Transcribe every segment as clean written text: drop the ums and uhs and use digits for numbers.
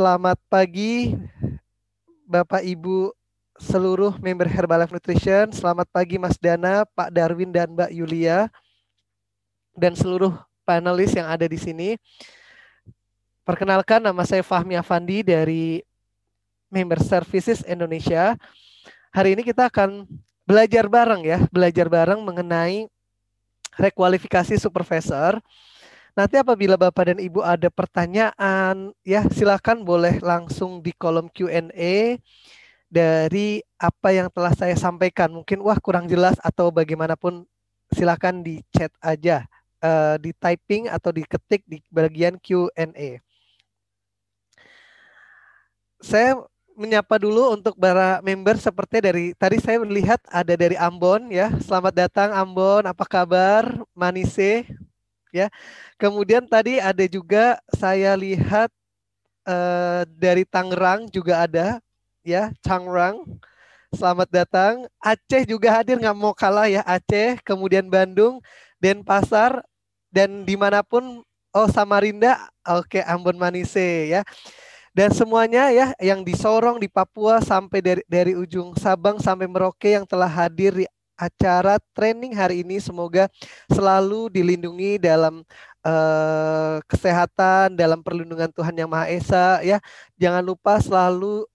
Selamat pagi, Bapak Ibu seluruh member Herbalife Nutrition. Selamat pagi Mas Dana, Pak Darwin, dan Mbak Yulia, dan seluruh panelis yang ada di sini. Perkenalkan, nama saya Fahmi Afandi dari Member Services Indonesia. Hari ini kita akan belajar bareng mengenai rekualifikasi supervisor. Nanti apabila Bapak dan Ibu ada pertanyaan, ya silakan boleh langsung di kolom Q&A dari apa yang telah saya sampaikan. Mungkin kurang jelas atau bagaimanapun, silakan di chat aja, di typing atau diketik di bagian Q&A. Saya menyapa dulu untuk para member, seperti dari tadi saya melihat ada dari Ambon ya. Selamat datang Ambon, apa kabar? Manise ya. Kemudian tadi ada juga saya lihat dari Tangerang juga ada ya, Tangerang. Selamat datang. Aceh juga hadir, nggak mau kalah ya Aceh. Kemudian Bandung, Denpasar, dan dimanapun. Oh, Samarinda, oke, Ambon Manise ya. Dan semuanya ya yang di Sorong, di Papua, sampai dari ujung Sabang sampai Merauke yang telah hadir di acara training hari ini, semoga selalu dilindungi dalam kesehatan, dalam perlindungan Tuhan Yang Maha Esa ya. Jangan lupa selalu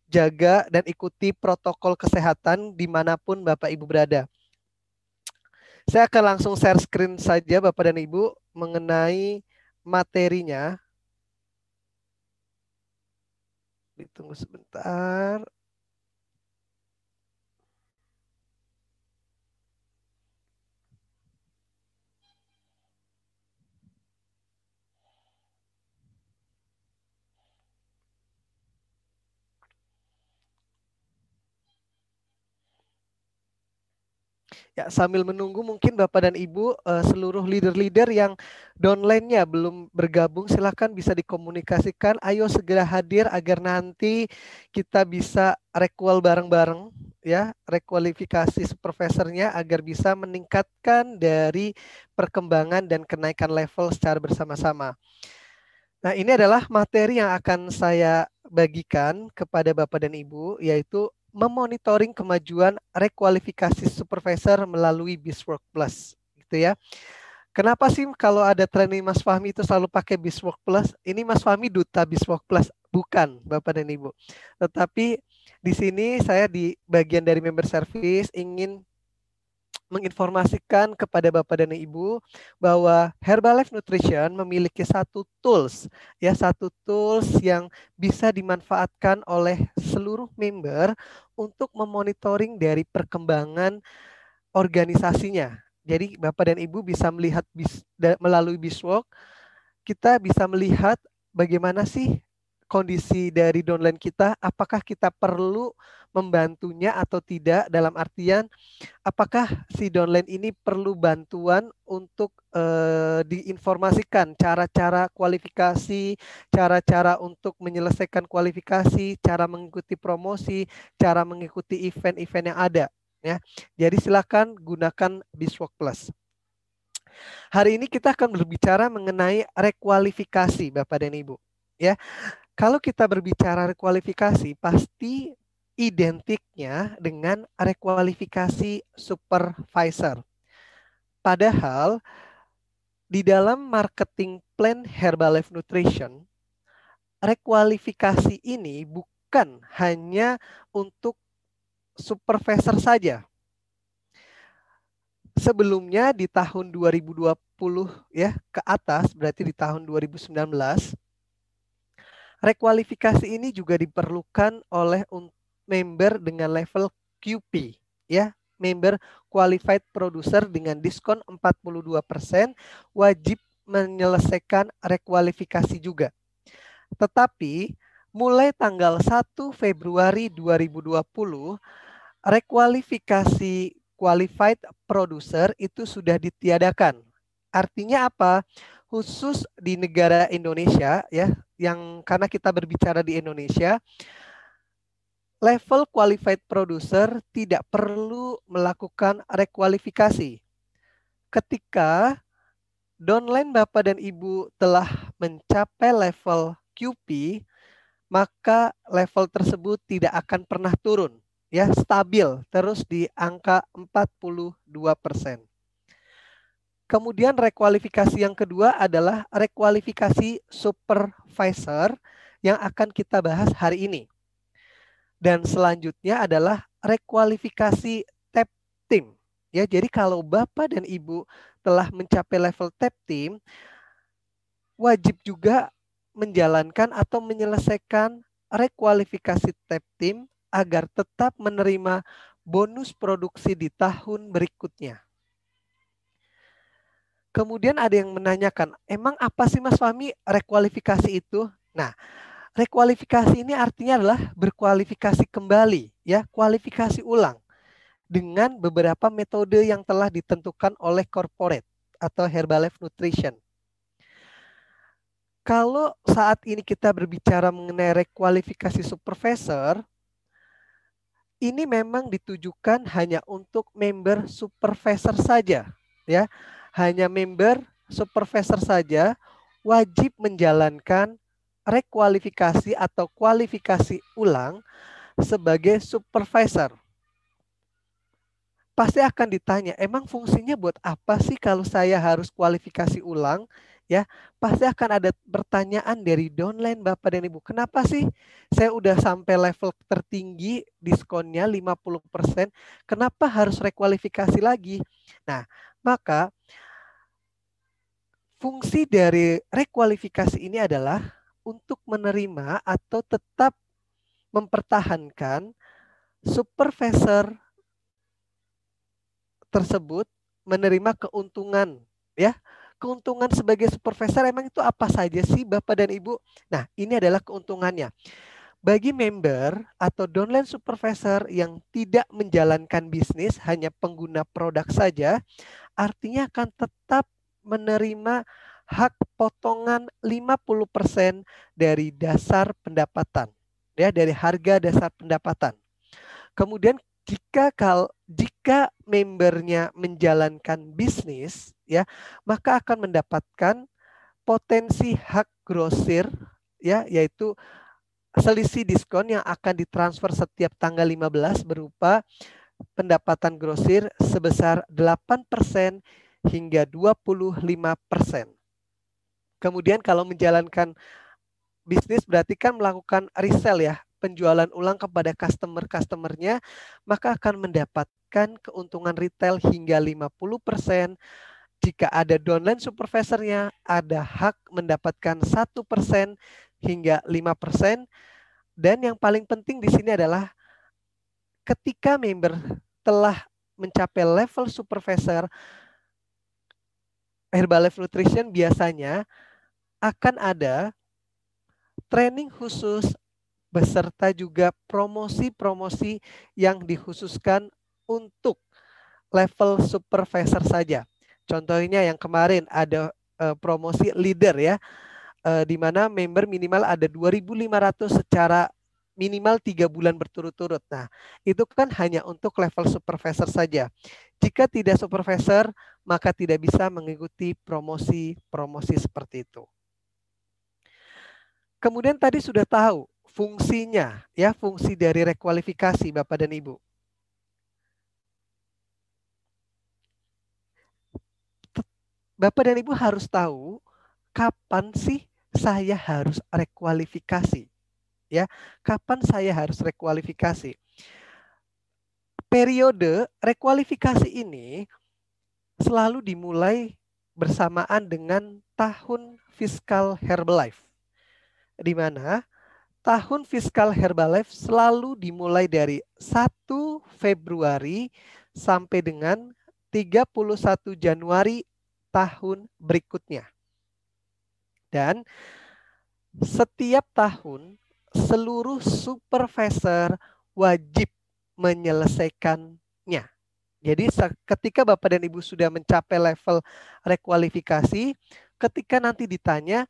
jaga dan ikuti protokol kesehatan dimanapun Bapak Ibu berada. Saya akan langsung share screen saja Bapak dan Ibu mengenai materinya. Ditunggu sebentar. Ya, sambil menunggu mungkin Bapak dan Ibu seluruh leader-leader yang downline-nya belum bergabung, silakan bisa dikomunikasikan. Ayo segera hadir agar nanti kita bisa requal bareng-bareng ya, rekualifikasi supervisornya agar bisa meningkatkan dari perkembangan dan kenaikan level secara bersama-sama. Nah, ini adalah materi yang akan saya bagikan kepada Bapak dan Ibu, yaitu memonitoring kemajuan rekualifikasi supervisor melalui BizWork Plus, gitu ya. Kenapa sih kalau ada training Mas Fahmi itu selalu pakai BizWork Plus? Ini Mas Fahmi duta BizWork Plus, bukan Bapak dan Ibu. Tetapi di sini saya di bagian dari member service ingin menginformasikan kepada Bapak dan Ibu bahwa Herbalife Nutrition memiliki satu tools yang bisa dimanfaatkan oleh seluruh member untuk memonitoring dari perkembangan organisasinya. Jadi Bapak dan Ibu bisa melihat melalui BizWork, kita bisa melihat bagaimana sih kondisi dari downline kita, apakah kita perlu membantunya atau tidak, dalam artian apakah si downline ini perlu bantuan untuk diinformasikan cara-cara kualifikasi, cara-cara untuk menyelesaikan kualifikasi, cara mengikuti promosi, cara mengikuti event-event yang ada ya. Jadi silakan gunakan BizWork Plus. Hari ini kita akan berbicara mengenai rekualifikasi Bapak dan Ibu ya. Kalau kita berbicara rekualifikasi, pasti identiknya dengan rekualifikasi supervisor. Padahal di dalam marketing plan Herbalife Nutrition, rekualifikasi ini bukan hanya untuk supervisor saja. Sebelumnya di tahun 2020 ya ke atas, berarti di tahun 2019, rekualifikasi ini juga diperlukan oleh member dengan level QP ya, member qualified producer dengan diskon 42%, wajib menyelesaikan rekualifikasi juga. Tetapi mulai tanggal 1 Februari 2020, rekualifikasi qualified producer itu sudah ditiadakan. Artinya apa? Khusus di negara Indonesia ya, yang karena kita berbicara di Indonesia, level qualified producer tidak perlu melakukan rekualifikasi. Ketika downline Bapak dan Ibu telah mencapai level QP, maka level tersebut tidak akan pernah turun, ya, stabil terus di angka 42%. Kemudian rekualifikasi yang kedua adalah rekualifikasi supervisor yang akan kita bahas hari ini. Dan selanjutnya adalah rekualifikasi tap team. Ya, jadi kalau Bapak dan Ibu telah mencapai level tap team, wajib juga menjalankan atau menyelesaikan rekualifikasi tap team agar tetap menerima bonus produksi di tahun berikutnya. Kemudian ada yang menanyakan, emang apa sih Mas Fahmi rekualifikasi itu? Nah, rekualifikasi ini artinya adalah berkualifikasi kembali, ya, kualifikasi ulang dengan beberapa metode yang telah ditentukan oleh corporate atau Herbalife Nutrition. Kalau saat ini kita berbicara mengenai rekualifikasi supervisor, ini memang ditujukan hanya untuk member supervisor saja, ya. Hanya member supervisor saja wajib menjalankan rekualifikasi atau kualifikasi ulang sebagai supervisor. Pasti akan ditanya, emang fungsinya buat apa sih kalau saya harus kualifikasi ulang? Ya, pasti akan ada pertanyaan dari downline Bapak dan Ibu. Kenapa sih saya udah sampai level tertinggi diskonnya 50%, kenapa harus rekualifikasi lagi? Nah, maka fungsi dari rekualifikasi ini adalah untuk menerima atau tetap mempertahankan supervisor tersebut menerima keuntungan, ya. Keuntungan sebagai supervisor emang itu apa saja sih Bapak dan Ibu? Nah, ini adalah keuntungannya. Bagi member atau downline supervisor yang tidak menjalankan bisnis, hanya pengguna produk saja, artinya akan tetap menerima hak potongan 50% dari dasar pendapatan, ya, dari harga dasar pendapatan. Kemudian jika membernya menjalankan bisnis, ya, maka akan mendapatkan potensi hak grosir, ya, yaitu selisih diskon yang akan ditransfer setiap tanggal 15 berupa pendapatan grosir sebesar 8% hingga 25%. Kemudian kalau menjalankan bisnis berarti kan melakukan resell, ya, penjualan ulang kepada customer-customernya, maka akan mendapatkan keuntungan retail hingga 50%. Jika ada downline supervisornya, ada hak mendapatkan 1% hingga 5%. Dan yang paling penting di sini adalah ketika member telah mencapai level supervisor, Herbalife Nutrition biasanya akan ada training khusus beserta juga promosi-promosi yang dikhususkan untuk level supervisor saja. Contohnya yang kemarin ada promosi leader, ya, di mana member minimal ada 2.500 secara minimal 3 bulan berturut-turut. Nah, itu kan hanya untuk level supervisor saja. Jika tidak supervisor, maka tidak bisa mengikuti promosi-promosi seperti itu. Kemudian tadi sudah tahu fungsinya, ya, fungsi dari rekualifikasi Bapak dan Ibu. Bapak dan Ibu harus tahu kapan sih saya harus rekualifikasi, ya. Kapan saya harus rekualifikasi? Periode rekualifikasi ini selalu dimulai bersamaan dengan tahun fiskal Herbalife, di mana tahun fiskal Herbalife selalu dimulai dari 1 Februari sampai dengan 31 Januari tahun berikutnya. Dan setiap tahun seluruh supervisor wajib menyelesaikannya. Jadi ketika Bapak dan Ibu sudah mencapai level rekualifikasi, ketika nanti ditanya,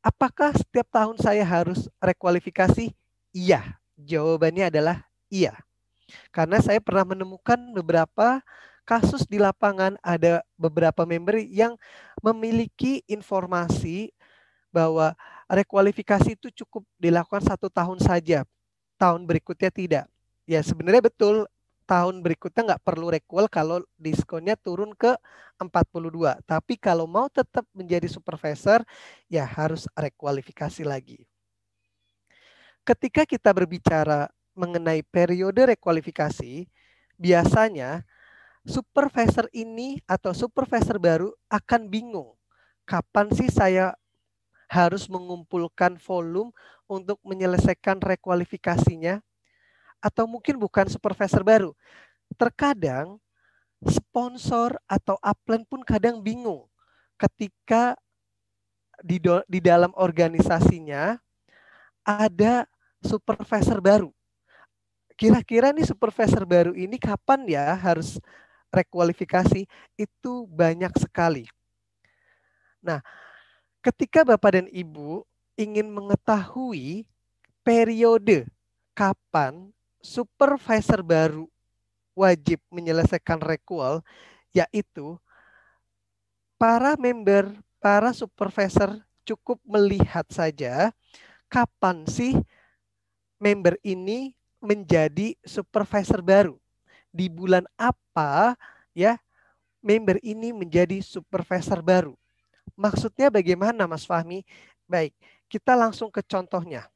apakah setiap tahun saya harus rekualifikasi? Iya, jawabannya adalah iya. Karena saya pernah menemukan beberapa kasus di lapangan, ada beberapa member yang memiliki informasi bahwa rekualifikasi itu cukup dilakukan 1 tahun saja, tahun berikutnya tidak. Ya sebenarnya betul, tahun berikutnya nggak perlu requal kalau diskonnya turun ke 42. Tapi kalau mau tetap menjadi supervisor, ya harus rekualifikasi lagi. Ketika kita berbicara mengenai periode rekualifikasi, biasanya supervisor ini atau supervisor baru akan bingung. Kapan sih saya harus mengumpulkan volume untuk menyelesaikan rekualifikasinya? Atau mungkin bukan supervisor baru. Terkadang sponsor atau upline pun kadang bingung ketika di dalam organisasinya ada supervisor baru. Kira-kira nih supervisor baru ini kapan ya harus rekualifikasi? Itu banyak sekali. Nah, ketika Bapak dan Ibu ingin mengetahui periode kapan supervisor baru wajib menyelesaikan rekual, yaitu para member, para supervisor cukup melihat saja kapan sih member ini menjadi supervisor baru. Di bulan apa ya member ini menjadi supervisor baru. Maksudnya bagaimana Mas Fahmi? Baik, kita langsung ke contohnya.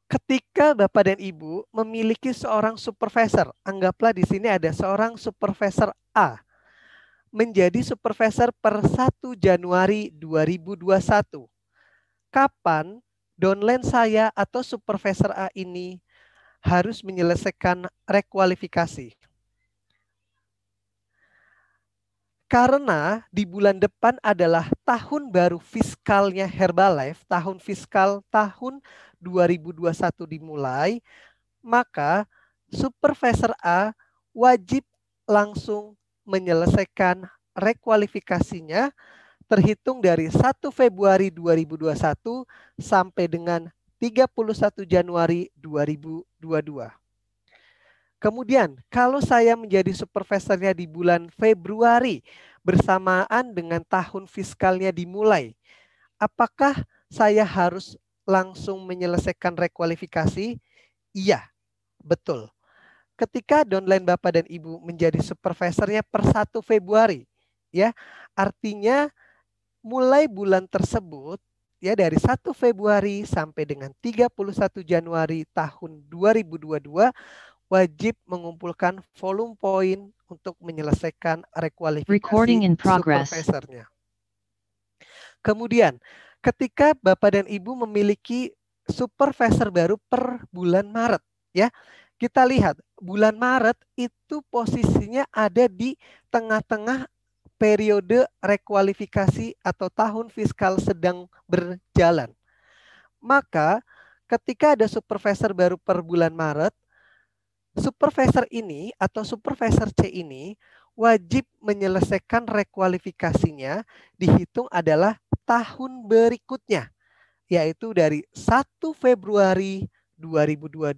Ketika Bapak dan Ibu memiliki seorang supervisor, anggaplah di sini ada seorang supervisor A menjadi supervisor per 1 Januari 2021. Kapan downline saya atau supervisor A ini harus menyelesaikan rekualifikasi? Karena di bulan depan adalah tahun baru fiskalnya Herbalife, tahun fiskal tahun 2021 dimulai, maka supervisor A wajib langsung menyelesaikan rekualifikasinya terhitung dari 1 Februari 2021 sampai dengan 31 Januari 2022. Kemudian, kalau saya menjadi supervisornya di bulan Februari bersamaan dengan tahun fiskalnya dimulai, apakah saya harus langsung menyelesaikan rekualifikasi? Iya, betul. Ketika downline Bapak dan Ibu menjadi supervisornya per 1 Februari, ya, artinya mulai bulan tersebut, ya dari 1 Februari sampai dengan 31 Januari tahun 2022, wajib mengumpulkan volume point untuk menyelesaikan rekualifikasi supervisornya. Kemudian, ketika Bapak dan Ibu memiliki supervisor baru per bulan Maret, ya, kita lihat bulan Maret itu posisinya ada di tengah-tengah periode rekualifikasi atau tahun fiskal sedang berjalan. Maka, ketika ada supervisor baru per bulan Maret, supervisor ini atau supervisor C ini wajib menyelesaikan rekualifikasinya dihitung adalah tahun berikutnya, yaitu dari 1 Februari 2022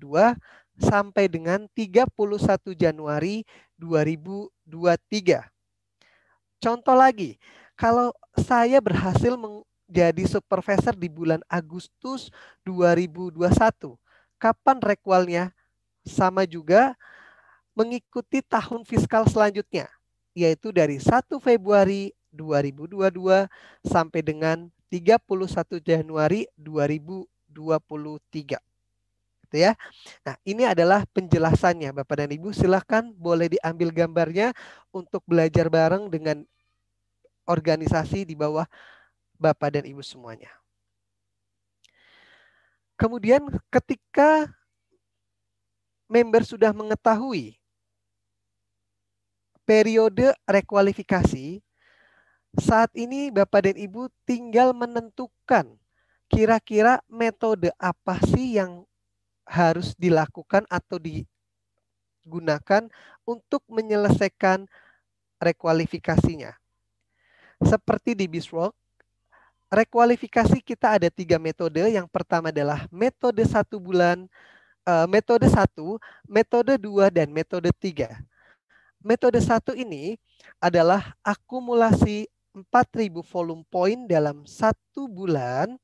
sampai dengan 31 Januari 2023. Contoh lagi, kalau saya berhasil menjadi supervisor di bulan Agustus 2021, kapan rekualnya? Sama juga mengikuti tahun fiskal selanjutnya, yaitu dari 1 Februari 2022 sampai dengan 31 Januari 2023. Gitu ya. Nah, ini adalah penjelasannya Bapak dan Ibu. Silakan boleh diambil gambarnya untuk belajar bareng dengan organisasi di bawah Bapak dan Ibu semuanya. Kemudian ketika member sudah mengetahui periode rekualifikasi, saat ini Bapak dan Ibu tinggal menentukan kira-kira metode apa sih yang harus dilakukan atau digunakan untuk menyelesaikan rekualifikasinya. Seperti di BizWorks, rekualifikasi kita ada 3 metode. Yang pertama adalah metode 1 bulan, metode 1, metode 2, dan metode 3. Metode 1 ini adalah akumulasi 4.000 volume point dalam 1 bulan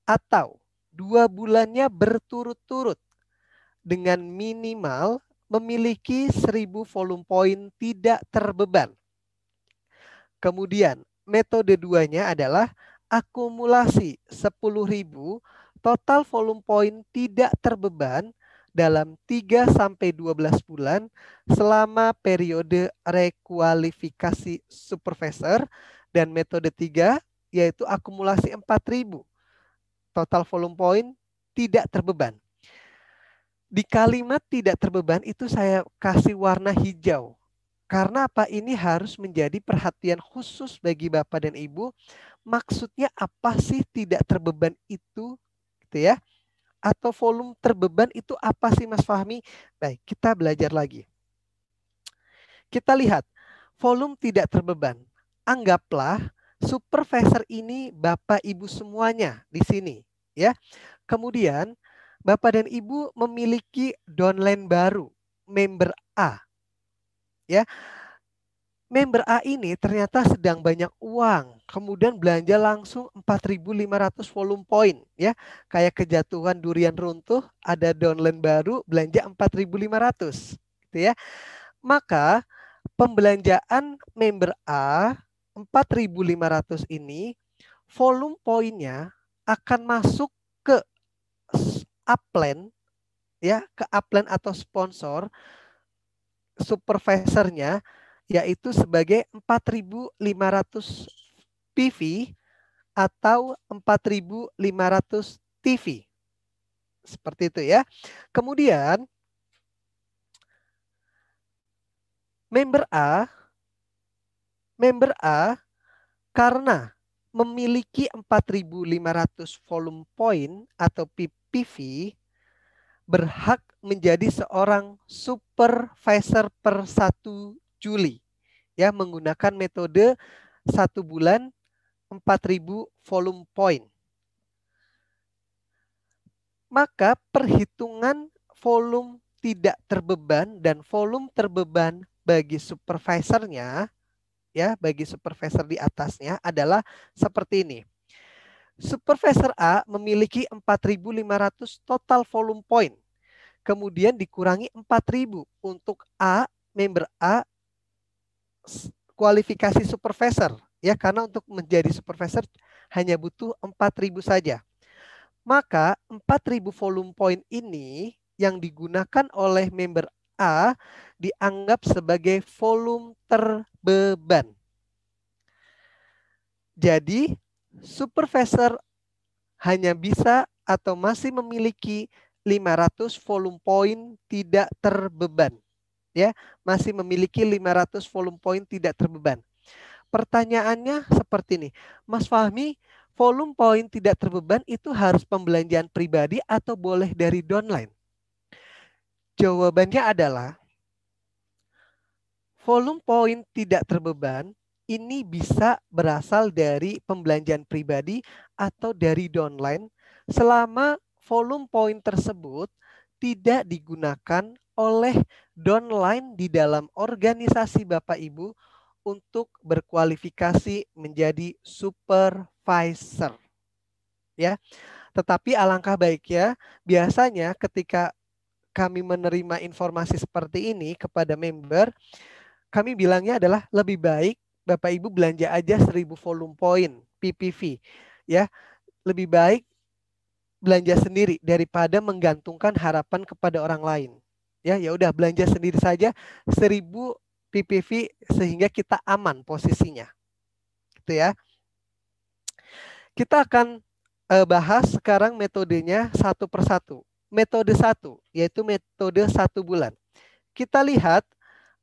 atau 2 bulannya berturut-turut dengan minimal memiliki 1.000 volume point tidak terbeban. Kemudian metode 2-nya adalah akumulasi 10.000 total volume point tidak terbeban dalam 3-12 bulan selama periode rekualifikasi supervisor, dan metode 3 yaitu akumulasi 4.000 total volume point tidak terbeban. Di kalimat tidak terbeban itu saya kasih warna hijau. Karena apa? Ini harus menjadi perhatian khusus bagi Bapak dan Ibu. Maksudnya apa sih tidak terbeban itu? Gitu ya. Atau volume terbeban itu apa sih Mas Fahmi? Baik, kita belajar lagi. Kita lihat volume tidak terbeban. Anggaplah supervisor ini Bapak Ibu semuanya di sini, ya. Kemudian Bapak dan Ibu memiliki downline baru, member A. Ya. Member A ini ternyata sedang banyak uang, kemudian belanja langsung 4.500 volume point, ya. Kayak kejatuhan durian runtuh, ada downline baru, belanja 4.500, gitu ya. Maka pembelanjaan member A 4.500 ini volume poinnya akan masuk ke upline, ya, ke upline atau sponsor supervisornya, yaitu sebagai 4.500 PV atau 4.500 TV. Seperti itu ya. Kemudian member A karena memiliki 4.500 volume point atau PV berhak menjadi seorang supervisor per 1 Juli, ya, menggunakan metode 1 bulan 4.000 volume point. Maka perhitungan volume tidak terbeban dan volume terbeban bagi supervisornya, ya, bagi supervisor di atasnya adalah seperti ini. Supervisor A memiliki 4.500 total volume point. Kemudian dikurangi 4.000 untuk A, member A kualifikasi supervisor, ya, karena untuk menjadi supervisor hanya butuh 4.000 saja. Maka 4.000 volume point ini yang digunakan oleh member A dianggap sebagai volume terbeban. Jadi supervisor hanya bisa atau masih memiliki 500 volume point tidak terbeban. Ya, masih memiliki 500 volume point tidak terbeban. Pertanyaannya seperti ini, Mas Fahmi, volume point tidak terbeban itu harus pembelanjaan pribadi atau boleh dari downline? Jawabannya adalah volume point tidak terbeban ini bisa berasal dari pembelanjaan pribadi atau dari downline selama volume point tersebut tidak digunakan oleh downline di dalam organisasi Bapak Ibu untuk berkualifikasi menjadi supervisor. Ya. Tetapi alangkah baiknya biasanya ketika kami menerima informasi seperti ini kepada member, kami bilangnya adalah lebih baik Bapak Ibu belanja aja 1.000 volume point PPV, ya. Lebih baik belanja sendiri daripada menggantungkan harapan kepada orang lain. Ya, ya udah belanja sendiri saja 1.000 PPV sehingga kita aman posisinya. Gitu ya. Kita akan bahas sekarang metodenya satu persatu. Metode 1 yaitu metode 1 bulan. Kita lihat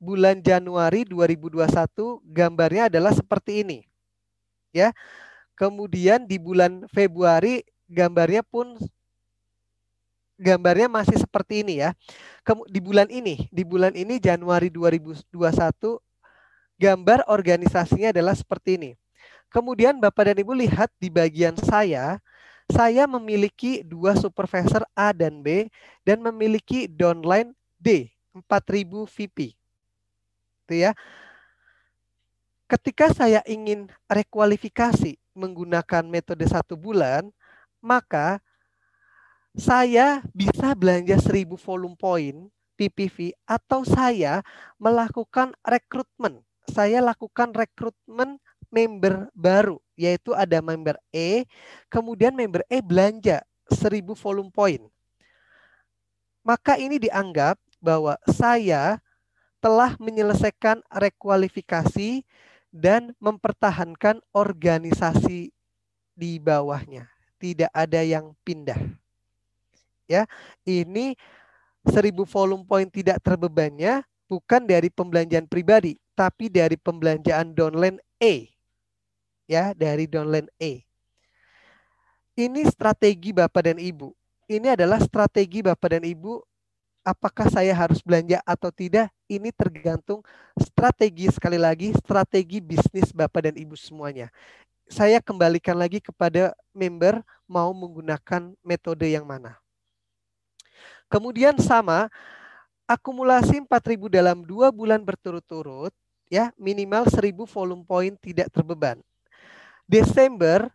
bulan Januari 2021 gambarnya adalah seperti ini. Ya. Kemudian di bulan Februari gambarnya masih seperti ini ya. Di bulan ini Januari 2021 gambar organisasinya adalah seperti ini. Kemudian Bapak dan Ibu lihat di bagian saya memiliki 2 supervisor A dan B dan memiliki downline D 4.000 VP. Itu ya. Ketika saya ingin rekualifikasi menggunakan metode 1 bulan, maka saya bisa belanja 1000 volume point PPV atau saya melakukan rekrutmen. Saya lakukan rekrutmen member baru, yaitu ada member E, kemudian member E belanja 1000 volume point. Maka ini dianggap bahwa saya telah menyelesaikan rekualifikasi dan mempertahankan organisasi di bawahnya. Tidak ada yang pindah. Ya, ini 1000 volume point tidak terbebannya bukan dari pembelanjaan pribadi, tapi dari pembelanjaan downline E. Ya, dari downline E. Ini strategi Bapak dan Ibu. Ini adalah strategi Bapak dan Ibu. Apakah saya harus belanja atau tidak? Ini tergantung strategi, sekali lagi, strategi bisnis Bapak dan Ibu semuanya. Saya kembalikan lagi kepada member mau menggunakan metode yang mana. Kemudian sama, akumulasi 4.000 dalam 2 bulan berturut-turut, ya, minimal 1000 volume point tidak terbeban. Desember,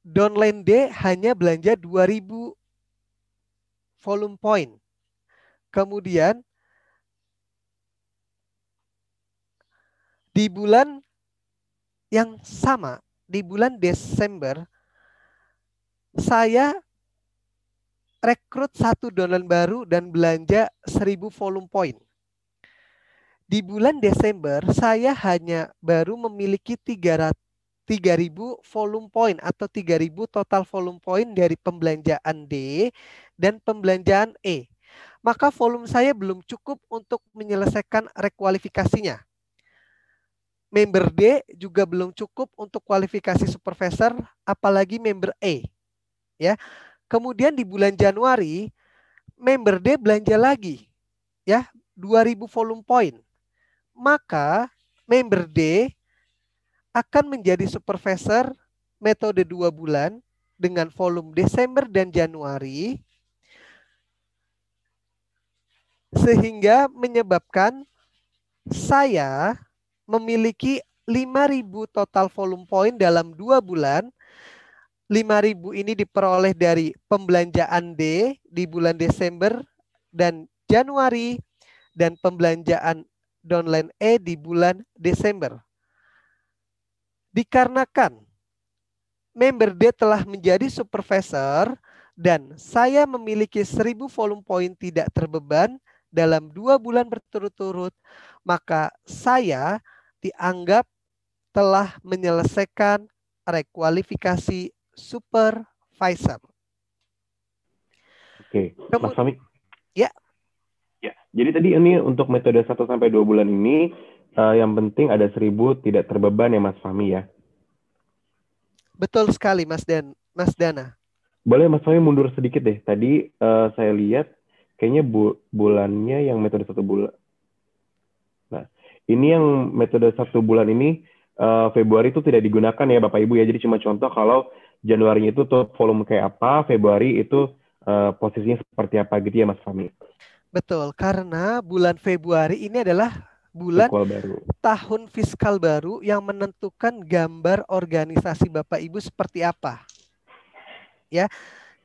downline D hanya belanja 2000 volume point. Kemudian di bulan yang sama, di bulan Desember, saya rekrut 1 downline baru dan belanja 1000 volume point. Di bulan Desember, saya hanya baru memiliki 3000 volume point atau 3000 total volume point dari pembelanjaan D dan pembelanjaan E. Maka volume saya belum cukup untuk menyelesaikan rekualifikasinya. Member D juga belum cukup untuk kualifikasi supervisor, apalagi member E. Ya. Kemudian di bulan Januari, member D belanja lagi, ya, 2000 volume point. Maka member D akan menjadi supervisor metode 2 bulan dengan volume Desember dan Januari, sehingga menyebabkan saya memiliki 5000 total volume point dalam 2 bulan. 5000 ini diperoleh dari pembelanjaan D di bulan Desember dan Januari dan pembelanjaan downline E di bulan Desember. Dikarenakan member D telah menjadi supervisor dan saya memiliki 1000 volume point tidak terbeban dalam 2 bulan berturut-turut, maka saya dianggap telah menyelesaikan rekualifikasi supervisor. Oke, Mas Fahmi. Ya. Ya, jadi tadi ini untuk metode 1 sampai 2 bulan ini yang penting ada 1000 tidak terbeban ya Mas Fahmi ya. Betul sekali Mas Dana. Boleh Mas Fahmi mundur sedikit deh. Tadi saya lihat kayaknya bulannya yang metode 1 bulan. Nah, ini yang metode 1 bulan ini Februari itu tidak digunakan ya Bapak Ibu ya. Jadi cuma contoh kalau Januari itu tuh volume kayak apa, Februari itu posisinya seperti apa gitu ya Mas Fahmi. Betul, karena bulan Februari ini adalah bulan tahun fiskal baru yang menentukan gambar organisasi Bapak Ibu seperti apa. Ya.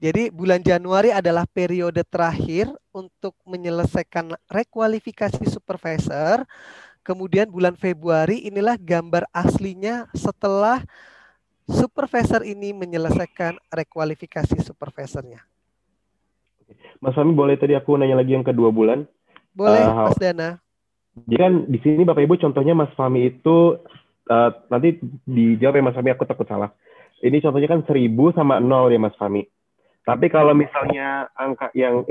Jadi bulan Januari adalah periode terakhir untuk menyelesaikan rekualifikasi supervisor. Kemudian bulan Februari inilah gambar aslinya setelah supervisor ini menyelesaikan rekualifikasi supervisornya. Mas Fahmi, boleh tadi aku nanya lagi yang kedua bulan? Boleh, Mas Dana. Jadi kan di sini Bapak Ibu contohnya Mas Fahmi itu nanti dijawab ya Mas Fahmi, aku takut salah. Ini contohnya kan 1000 sama 0 ya Mas Fahmi. Tapi kalau misalnya angka yang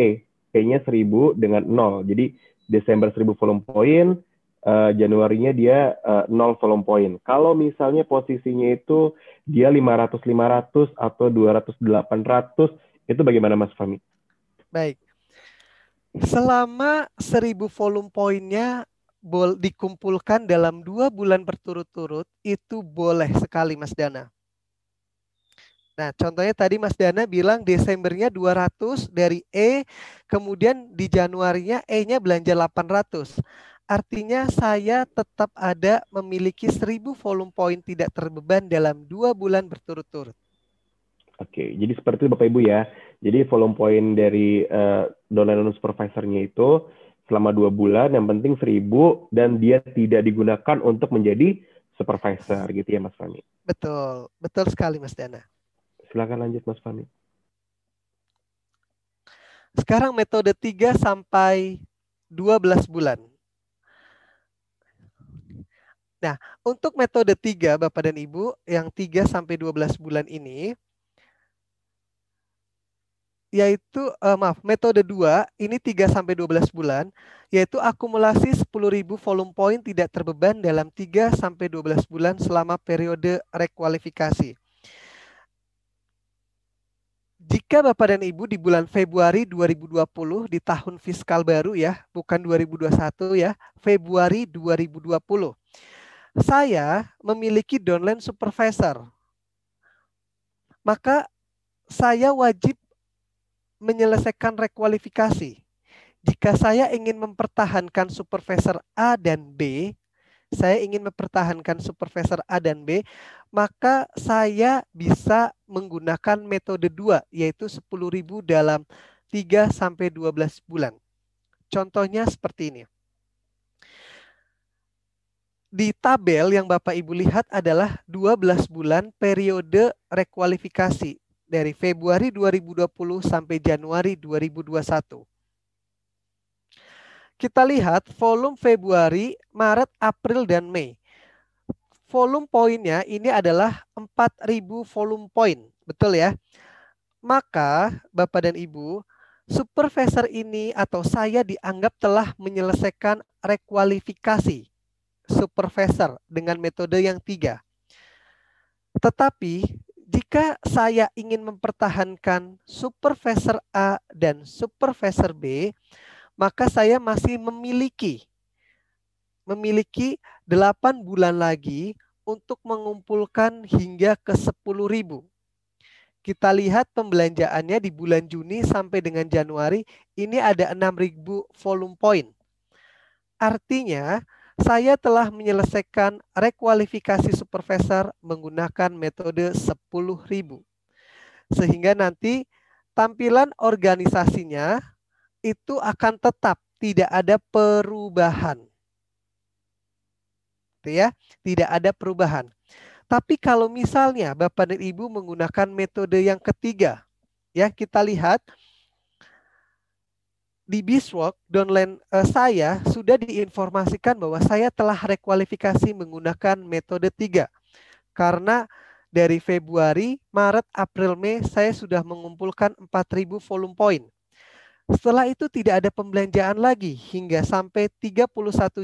E-nya 1000 dengan 0. Jadi Desember 1000 volume point, Januarinya dia 0 volume point. Kalau misalnya posisinya itu dia 500-500 atau 200-800, itu bagaimana Mas Fahmi? Baik. Selama 1000 volume point-nya dikumpulkan dalam 2 bulan berturut-turut, itu boleh sekali Mas Dana. Nah, contohnya tadi Mas Dana bilang Desembernya 200 dari E, kemudian di Januarinya E-nya belanja 800. artinya saya tetap ada memiliki 1000 volume point tidak terbeban dalam 2 bulan berturut-turut. Oke, jadi seperti itu Bapak Ibu ya. Jadi volume point dari downline loan supervisor-nya itu selama 2 bulan, yang penting 1000 dan dia tidak digunakan untuk menjadi supervisor gitu ya Mas Fahmi. Betul, betul sekali Mas Dana. Silakan lanjut Mas Fahmi. Sekarang metode 3 sampai 12 bulan. Nah, untuk metode 3 Bapak dan Ibu yang 3 sampai 12 bulan ini, yaitu metode 2 ini 3 sampai 12 bulan, yaitu akumulasi 10.000 volume point tidak terbeban dalam 3 sampai 12 bulan selama periode rekualifikasi. Jika Bapak dan Ibu di bulan Februari 2020 di tahun fiskal baru ya, bukan 2021 ya, Februari 2020. Saya memiliki downline supervisor. Maka saya wajib menyelesaikan rekualifikasi. Jika saya ingin mempertahankan supervisor A dan B, saya ingin mempertahankan supervisor A dan B, maka saya bisa menggunakan metode 2, yaitu 10.000 dalam 3 sampai 12 bulan. Contohnya seperti ini. Di tabel yang Bapak Ibu lihat adalah 12 bulan periode rekualifikasi dari Februari 2020 sampai Januari 2021. Kita lihat volume Februari, Maret, April, dan Mei. Volume poinnya ini adalah 4.000 volume point. Betul ya? Maka Bapak dan Ibu, supervisor ini atau saya dianggap telah menyelesaikan rekualifikasi supervisor dengan metode yang 3. Tetapi jika saya ingin mempertahankan supervisor A dan supervisor B, maka saya masih memiliki 8 bulan lagi untuk mengumpulkan hingga ke 10.000. Kita lihat pembelanjaannya di bulan Juni sampai dengan Januari, ini ada 6.000 volume point. Artinya, saya telah menyelesaikan rekualifikasi supervisor menggunakan metode 10.000. Sehingga nanti tampilan organisasinya itu akan tetap tidak ada perubahan. Ya, tidak ada perubahan. Tapi kalau misalnya Bapak dan Ibu menggunakan metode yang ketiga, ya kita lihat di Biswok downline saya sudah diinformasikan bahwa saya telah rekualifikasi menggunakan metode 3. Karena dari Februari, Maret, April, Mei saya sudah mengumpulkan 4.000 volume point. Setelah itu tidak ada pembelanjaan lagi hingga sampai 31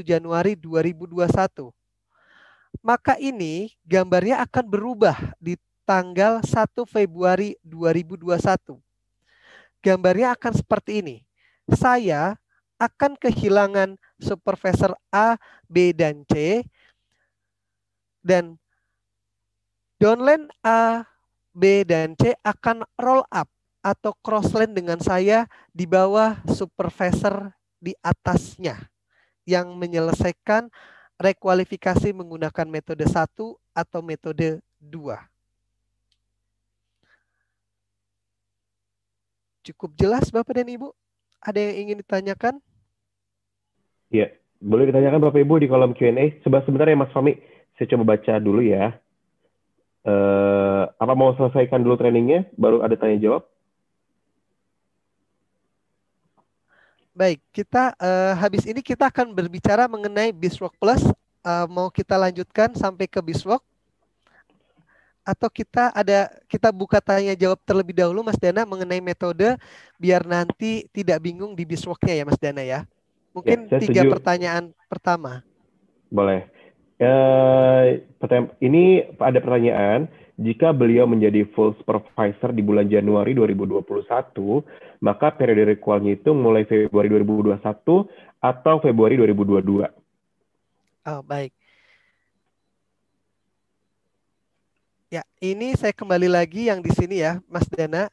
Januari 2021. Maka ini gambarnya akan berubah di tanggal 1 Februari 2021. Gambarnya akan seperti ini. Saya akan kehilangan supervisor A, B, dan C. Dan downline A, B, dan C akan roll up atau crossline dengan saya di bawah supervisor di atasnya yang menyelesaikan rekualifikasi menggunakan metode 1 atau metode 2. Cukup jelas Bapak dan Ibu? Ada yang ingin ditanyakan? Ya, boleh ditanyakan Bapak Ibu di kolom Q&A. Sebentar ya Mas Fahmi, saya coba baca dulu ya. Apa mau selesaikan dulu trainingnya, baru ada tanya jawab? Baik, kita habis ini kita akan berbicara mengenai Biswok Plus. Mau kita lanjutkan sampai ke Biswok? Atau kita buka tanya jawab terlebih dahulu Mas Dana mengenai metode biar nanti tidak bingung di Biswoknya ya Mas Dana ya. Mungkin Ya, 3 pertanyaan pertama. Boleh. Ini ada pertanyaan. Jika beliau menjadi full supervisor di bulan Januari 2021, maka periode recallnya itu mulai Februari 2021 atau Februari 2022? Oh, baik. Ya, ini saya kembali lagi yang di sini ya, Mas Dana.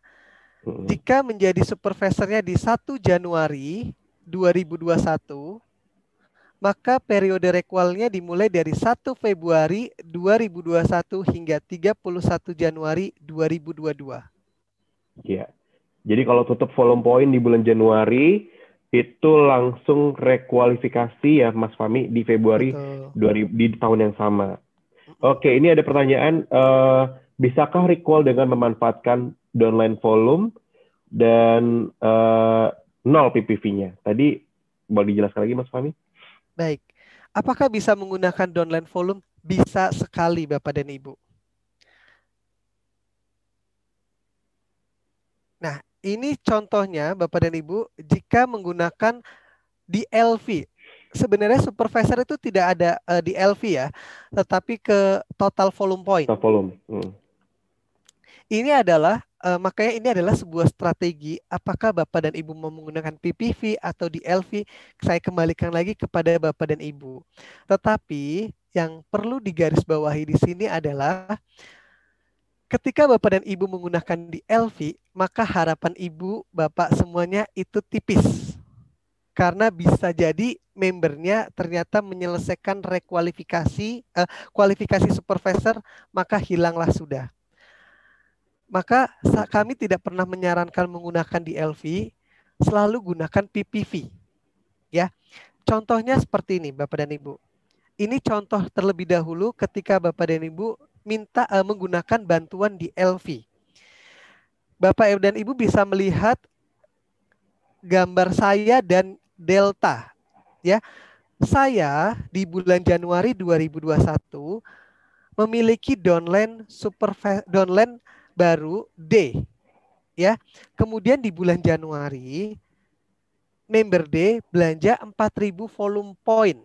Jika menjadi supervisornya di 1 Januari 2021, maka periode rekwalnya dimulai dari 1 Februari 2021 hingga 31 Januari 2022. Iya. Jadi kalau tutup volume point di bulan Januari, itu langsung rekualifikasi ya Mas Fahmi di Februari Betul. di tahun yang sama. Oke, ini ada pertanyaan. Bisakah recall dengan memanfaatkan downline volume dan 0 PPV-nya? Tadi boleh dijelaskan lagi Mas Fahmi? Baik. Apakah bisa menggunakan downline volume? Bisa sekali Bapak dan Ibu. Nah, ini contohnya Bapak dan Ibu jika menggunakan DLV. Sebenarnya supervisor itu tidak ada di LV ya, tetapi ke total volume point. Total volume. Ini adalah makanya ini adalah sebuah strategi. Apakah Bapak dan Ibu mau menggunakan PPV atau DLV? Saya kembalikan lagi kepada Bapak dan Ibu. Tetapi yang perlu digarisbawahi di sini adalah ketika Bapak dan Ibu menggunakan DLV, maka harapan Ibu, Bapak semuanya itu tipis. Karena bisa jadi membernya ternyata menyelesaikan rekualifikasi, kualifikasi supervisor, maka hilanglah sudah. Maka kami tidak pernah menyarankan menggunakan DLV, selalu gunakan PPV. Ya, contohnya seperti ini, Bapak dan Ibu. Ini contoh terlebih dahulu ketika Bapak dan Ibu minta menggunakan bantuan DLV. Bapak dan Ibu bisa melihat gambar saya dan delta, ya. Saya di bulan Januari 2021 memiliki downline baru D, ya. Kemudian di bulan Januari member D belanja 4.000 volume point,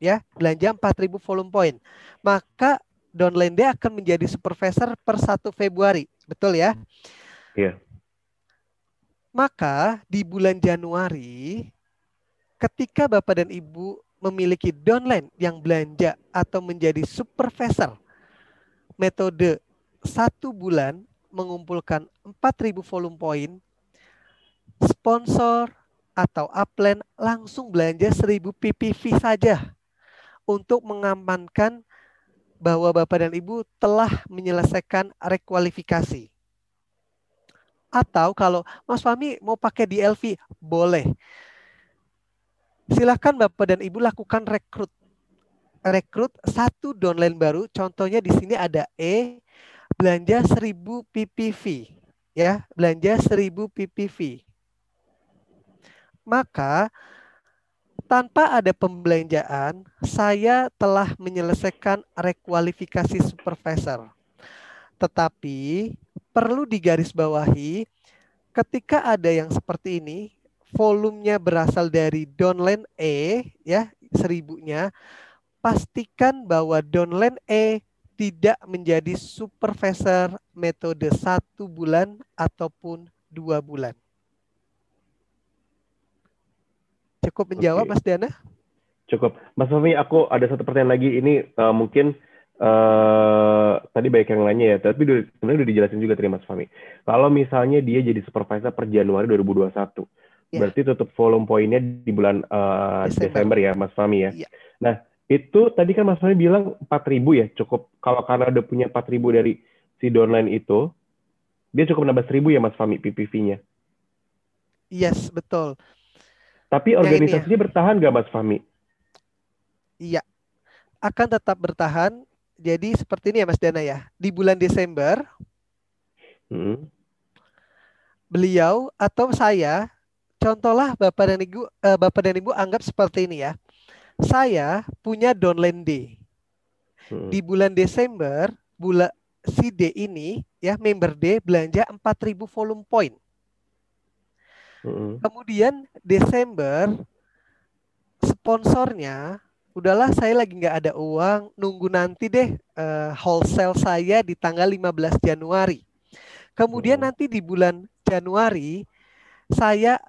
ya, belanja 4.000 volume point. Maka downline D akan menjadi supervisor per 1 Februari, betul ya? Iya. Maka di bulan Januari ketika Bapak dan Ibu memiliki downline yang belanja atau menjadi supervisor metode 1 bulan mengumpulkan 4.000 volume point, sponsor atau upline langsung belanja 1.000 PPV saja untuk mengamankan bahwa Bapak dan Ibu telah menyelesaikan rekualifikasi. Atau kalau Mas Fahmi mau pakai DLV, boleh. Silakan Bapak dan Ibu lakukan rekrut 1 downline baru. Contohnya di sini ada E, belanja 1.000 PPV, ya, belanja 1.000 PPV. Maka tanpa ada pembelanjaan, saya telah menyelesaikan rekualifikasi supervisor. Tetapi perlu digarisbawahi, ketika ada yang seperti ini, volumenya berasal dari downline E, ya, 1.000-nya, pastikan bahwa downline E tidak menjadi supervisor metode 1 bulan ataupun 2 bulan. Cukup menjawab, Mas Diana? Cukup. Mas Fahmi, aku ada satu pertanyaan lagi. Ini mungkin tadi banyak yang nanya ya, tapi sebenarnya udah dijelasin juga tadi Mas Fahmi. Kalau misalnya dia jadi supervisor per Januari 2021, Ya. berarti tutup volume poinnya di bulan Desember ya Mas Fahmi ya. Ya. Nah, itu tadi kan Mas Fahmi bilang 4.000 ya, cukup. Kalau karena udah punya 4.000 dari si downline itu, dia cukup nambah 1.000 ya Mas Fahmi PPV-nya. Yes, betul. Tapi organisasinya bertahan nggak Mas Fahmi? Iya, akan tetap bertahan. Jadi seperti ini ya Mas Dana ya. Di bulan Desember, beliau atau saya, contohlah Bapak dan Ibu anggap seperti ini ya. Saya punya downline D. Di bulan Desember, si D ini ya, member D belanja 4.000 volume point. Kemudian Desember sponsornya, udahlah saya lagi nggak ada uang, nunggu nanti deh wholesale saya di tanggal 15 Januari. Kemudian nanti di bulan Januari saya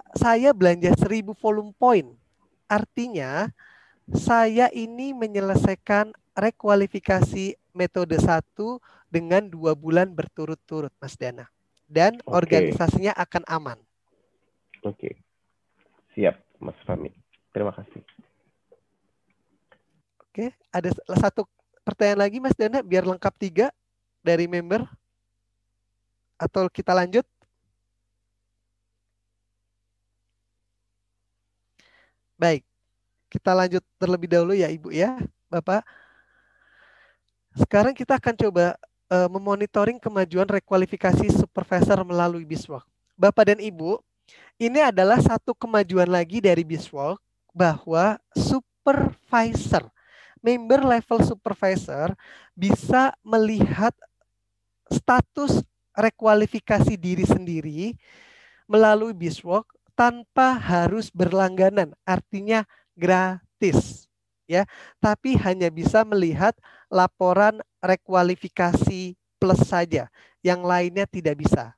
belanja 1.000 volume point. Artinya saya ini menyelesaikan rekualifikasi metode 1 dengan 2 bulan berturut-turut, Mas Dana. Dan organisasinya akan aman. Oke. Siap, Mas Fahmi. Terima kasih. Oke, ada satu pertanyaan lagi Mas Dana biar lengkap 3 dari member. Atau kita lanjut? Baik, kita lanjut terlebih dahulu ya Ibu ya, Bapak. Sekarang kita akan coba memonitoring kemajuan rekualifikasi supervisor melalui BISWORK. Bapak dan Ibu, ini adalah satu kemajuan lagi dari BISWORK bahwa supervisor, member level supervisor bisa melihat status rekualifikasi diri sendiri melalui BISWORK tanpa harus berlangganan, artinya gratis. Ya, tapi hanya bisa melihat laporan rekualifikasi plus saja, yang lainnya tidak bisa.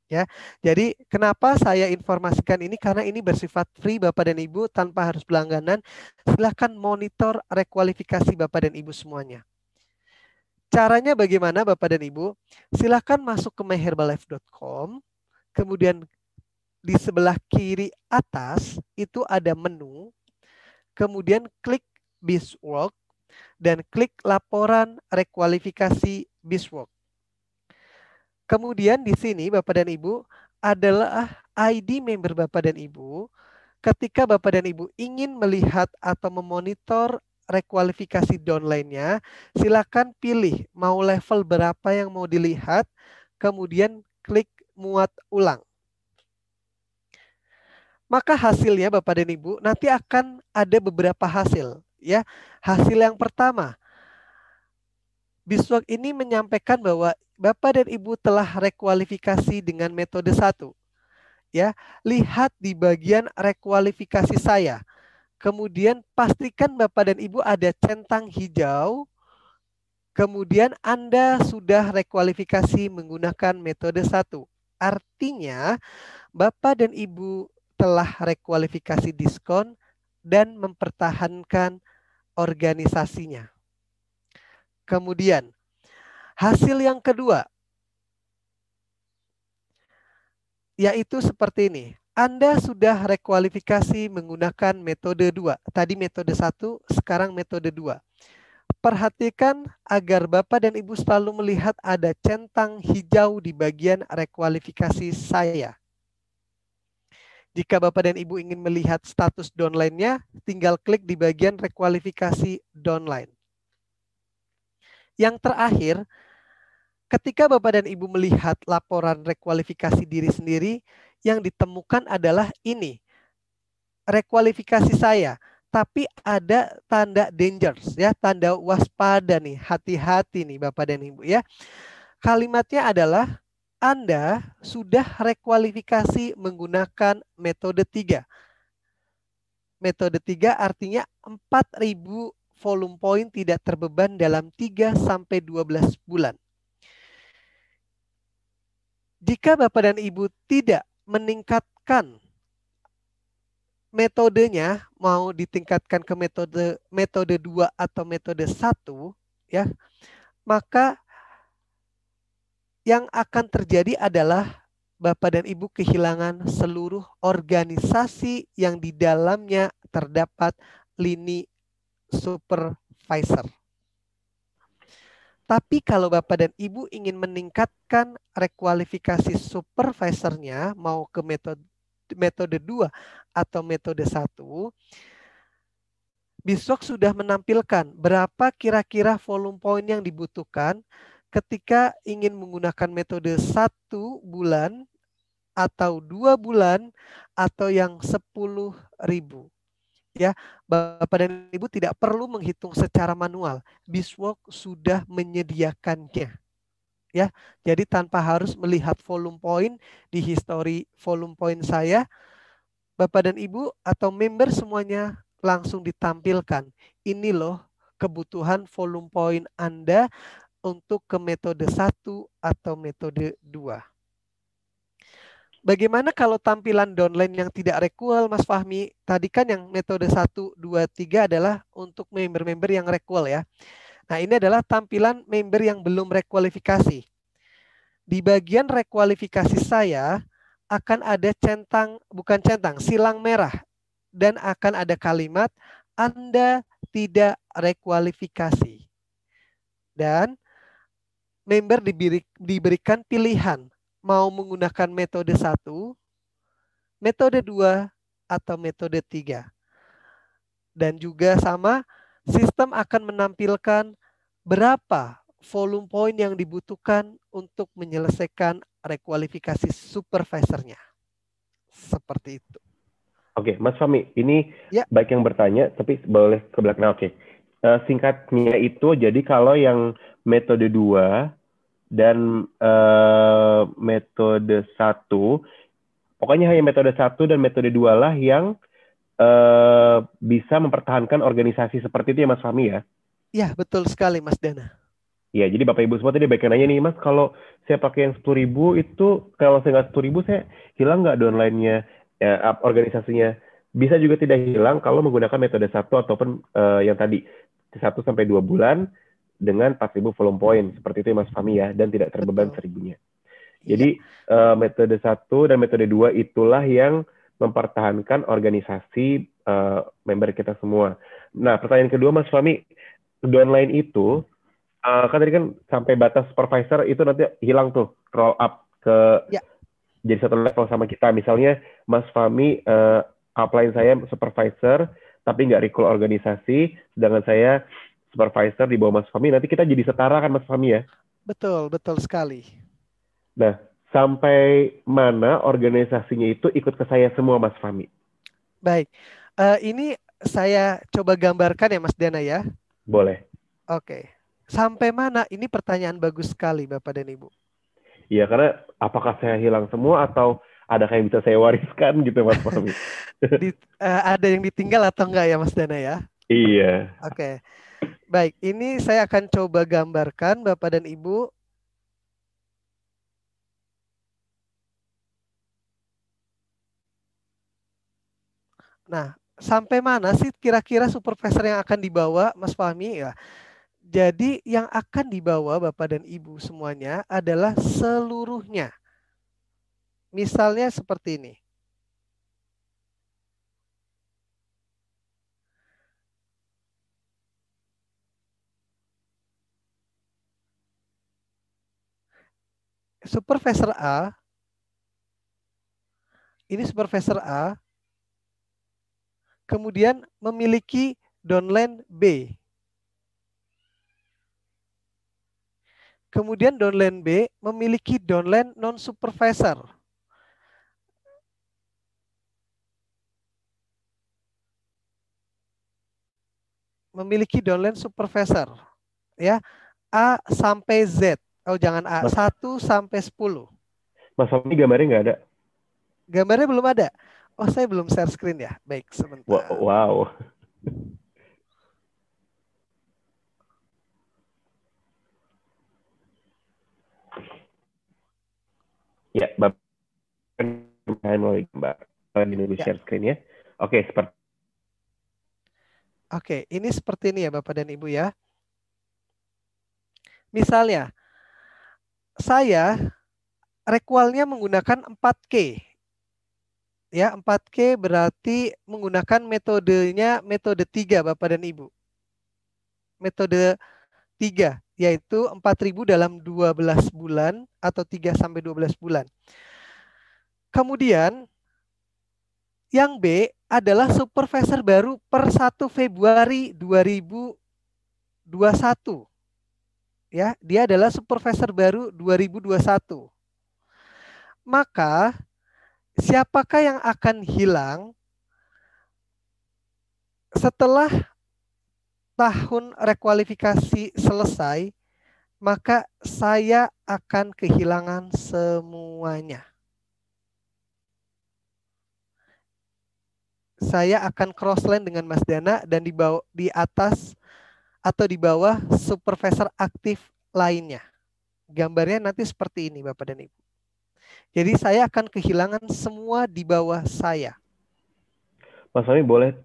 Ya, jadi kenapa saya informasikan ini karena ini bersifat free Bapak dan Ibu tanpa harus berlangganan. Silahkan monitor rekualifikasi Bapak dan Ibu semuanya. Caranya bagaimana Bapak dan Ibu? Silahkan masuk ke myherbalife.com, kemudian di sebelah kiri atas itu ada menu, kemudian klik BISWORK dan klik laporan rekualifikasi BISWORK. Kemudian di sini Bapak dan Ibu adalah ID member Bapak dan Ibu. Ketika Bapak dan Ibu ingin melihat atau memonitor rekualifikasi downline-nya, silakan pilih mau level berapa yang mau dilihat, kemudian klik muat ulang. Maka hasilnya Bapak dan Ibu nanti akan ada beberapa hasil ya. Hasil yang pertama, BISWORK ini menyampaikan bahwa Bapak dan Ibu telah rekualifikasi dengan metode 1. Ya, lihat di bagian rekualifikasi saya. Kemudian pastikan Bapak dan Ibu ada centang hijau. Kemudian Anda sudah rekualifikasi menggunakan metode 1. Artinya Bapak dan Ibu telah rekualifikasi diskon dan mempertahankan organisasinya. Kemudian, hasil yang kedua, yaitu seperti ini. Anda sudah rekualifikasi menggunakan metode 2. Tadi metode 1, sekarang metode 2. Perhatikan agar Bapak dan Ibu selalu melihat ada centang hijau di bagian rekualifikasi saya. Jika Bapak dan Ibu ingin melihat status downline-nya, tinggal klik di bagian rekualifikasi downline. Yang terakhir, ketika Bapak dan Ibu melihat laporan rekualifikasi diri sendiri, yang ditemukan adalah ini. Rekualifikasi saya, tapi ada tanda dangers ya, tanda waspada nih, hati-hati nih Bapak dan Ibu ya. Kalimatnya adalah Anda sudah rekualifikasi menggunakan metode 3. Metode 3 artinya 4.000 volume point tidak terbeban dalam 3-12 bulan. Jika Bapak dan Ibu tidak meningkatkan metodenya, mau ditingkatkan ke metode 2 atau metode 1, ya, maka yang akan terjadi adalah Bapak dan Ibu kehilangan seluruh organisasi yang di dalamnya terdapat lini supervisor. Tapi kalau Bapak dan Ibu ingin meningkatkan rekualifikasi supervisornya, mau ke metode 2 atau metode 1, BISWORK sudah menampilkan berapa kira-kira volume point yang dibutuhkan ketika ingin menggunakan metode 1 bulan atau 2 bulan atau yang 10.000. Ya, Bapak dan Ibu tidak perlu menghitung secara manual. BISWORK sudah menyediakannya. Ya, jadi tanpa harus melihat volume point di history volume point saya, Bapak dan Ibu atau member semuanya langsung ditampilkan. Ini loh kebutuhan volume point Anda untuk ke metode 1 atau metode 2. Bagaimana kalau tampilan downline yang tidak rekual, Mas Fahmi? Tadi kan yang metode 1, 2, 3 adalah untuk member-member yang rekual ya. Nah, ini adalah tampilan member yang belum rekualifikasi. Di bagian rekualifikasi saya akan ada centang, bukan centang, silang merah. Dan akan ada kalimat Anda tidak rekualifikasi. Dan member diberikan pilihan mau menggunakan metode 1, metode 2, atau metode 3. Dan juga sama, sistem akan menampilkan berapa volume point yang dibutuhkan untuk menyelesaikan rekualifikasi supervisornya. Seperti itu. Oke, Mas Fahmi, ini Ya. baik yang bertanya, tapi boleh ke belakang. Oke. Singkatnya itu, jadi kalau yang metode 2 dan metode 1, pokoknya hanya metode 1 dan metode 2 lah yang bisa mempertahankan organisasi seperti itu ya Mas Fahmi ya? Ya, betul sekali Mas Dana. Ya, jadi Bapak Ibu semua tadi baik yang nanya nih, Mas, kalau saya pakai yang 10.000 itu, kalau saya nggak 10.000, saya hilang nggak downline-nya, ya, organisasinya? Bisa juga tidak hilang kalau menggunakan metode 1 ataupun yang tadi, 1 sampai 2 bulan dengan 4.000 volume point. Seperti itu ya Mas Fahmi ya, dan tidak terbeban Betul. 1.000-nya. Ya. Jadi metode 1 dan metode 2 itulah yang mempertahankan organisasi member kita semua. Nah, pertanyaan kedua Mas Fahmi, downline itu, kan tadi kan sampai batas supervisor itu nanti hilang tuh, roll up ke Ya. jadi satu level sama kita. Misalnya Mas Fahmi upline saya supervisor, tapi nggak recall organisasi, sedangkan saya supervisor di bawah Mas Fahmi, nanti kita jadi setara kan Mas Fahmi ya? Betul, betul sekali. Nah, sampai mana organisasinya itu ikut ke saya semua Mas Fahmi? Baik, ini saya coba gambarkan ya Mas Dana ya. Boleh. Oke, sampai mana? Ini pertanyaan bagus sekali Bapak dan Ibu. Iya, karena apakah saya hilang semua atau ada yang bisa saya wariskan gitu Mas Fahmi? Ada yang ditinggal atau enggak ya Mas Dana ya? Iya. Oke, baik. Ini saya akan coba gambarkan Bapak dan Ibu. Nah, sampai mana sih kira-kira supervisor yang akan dibawa Mas Fahmi ya? Jadi yang akan dibawa Bapak dan Ibu semuanya adalah seluruhnya. Misalnya seperti ini. Supervisor A, ini supervisor A, kemudian memiliki downline B. Kemudian downline B memiliki downline non-supervisor. Memiliki downline supervisor. Ya, A sampai Z. Oh, jangan A, 1 sampai 10. Mas Fahmi gambarnya nggak ada? Gambarnya belum ada. Oh, saya belum share screen ya. Baik, sebentar. Wow. Ya, Bapak melalui gambar. Lagi nunggu Ya. share screen ya. Oke, seperti. Oke, ini seperti ini ya Bapak dan Ibu ya. Misalnya, saya requalnya menggunakan 4K. Ya, 4K berarti menggunakan metodenya metode 3 Bapak dan Ibu. Metode 3 yaitu 4.000 dalam 12 bulan atau 3 sampai 12 bulan. Kemudian yang B adalah supervisor baru per 1 Februari 2021. Ya, dia adalah supervisor baru 2021. Maka siapakah yang akan hilang setelah tahun rekualifikasi selesai? Maka saya akan kehilangan semuanya. Saya akan crossline dengan Mas Dana dan di atas atau di bawah supervisor aktif lainnya. Gambarnya nanti seperti ini Bapak dan Ibu. Jadi saya akan kehilangan semua di bawah saya. Mas Fahmi boleh,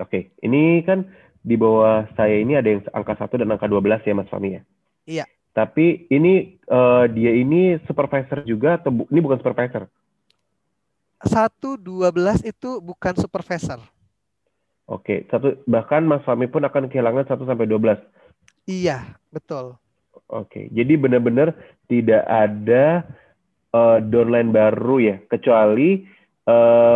oke. Ini kan di bawah saya ini ada yang angka 1 dan angka 12 ya Mas Fahmi ya? Iya. Tapi ini dia ini supervisor juga atau ini bukan supervisor? 1, 12 itu bukan supervisor. Oke, bahkan Mas Fahmi pun akan kehilangan 1 sampai 12. Iya, betul. Oke, jadi benar-benar tidak ada downline baru ya, kecuali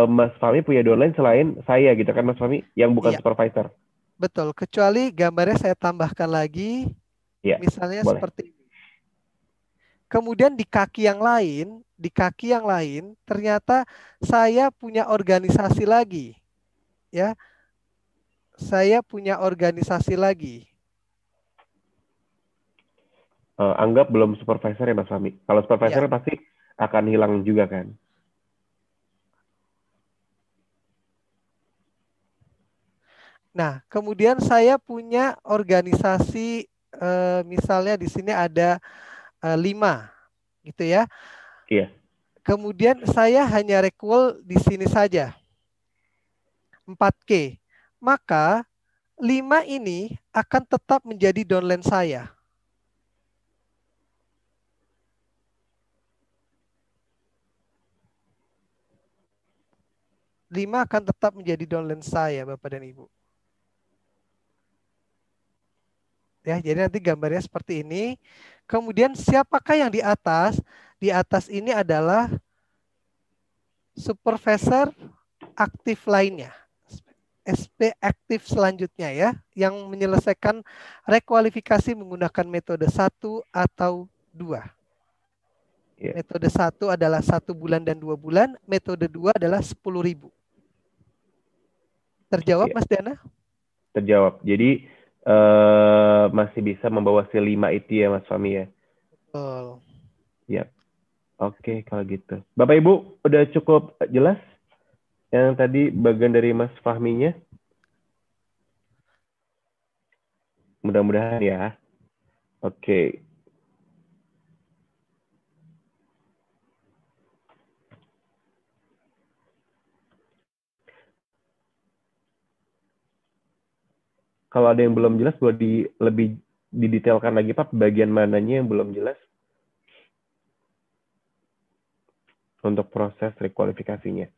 Mas Fahmi punya downline selain saya gitu kan Mas Fahmi, yang bukan Iya, supervisor. betul. Kecuali gambarnya saya tambahkan lagi, Iya, misalnya boleh. seperti ini. Kemudian di kaki yang lain ternyata saya punya organisasi lagi, ya. Saya punya organisasi lagi. Anggap belum supervisor ya Mas Fahmi. Kalau Ya. supervisor pasti akan hilang juga kan. Nah, kemudian saya punya organisasi, misalnya di sini ada 5, gitu ya. Iya. Kemudian saya hanya recall di sini saja, 4K. Maka 5 ini akan tetap menjadi downline saya. 5 akan tetap menjadi downline saya, Bapak dan Ibu. Ya, jadi nanti gambarnya seperti ini. Kemudian siapakah yang di atas? Di atas ini adalah supervisor aktif lainnya. SP aktif selanjutnya ya, yang menyelesaikan rekualifikasi menggunakan metode 1 atau 2. Iya. Metode 1 adalah 1 bulan dan 2 bulan, metode 2 adalah 10.000. Terjawab Iya. Mas Dana? Terjawab. Jadi masih bisa membawa C5 itu ya Mas Fahmi ya. Betul. Ya. Oke, kalau gitu. Bapak Ibu udah cukup jelas yang tadi bagian dari Mas Fahminya? Mudah-mudahan ya. Oke. Kalau ada yang belum jelas, boleh lebih didetailkan lagi Pak, bagian mananya yang belum jelas untuk proses rekualifikasinya.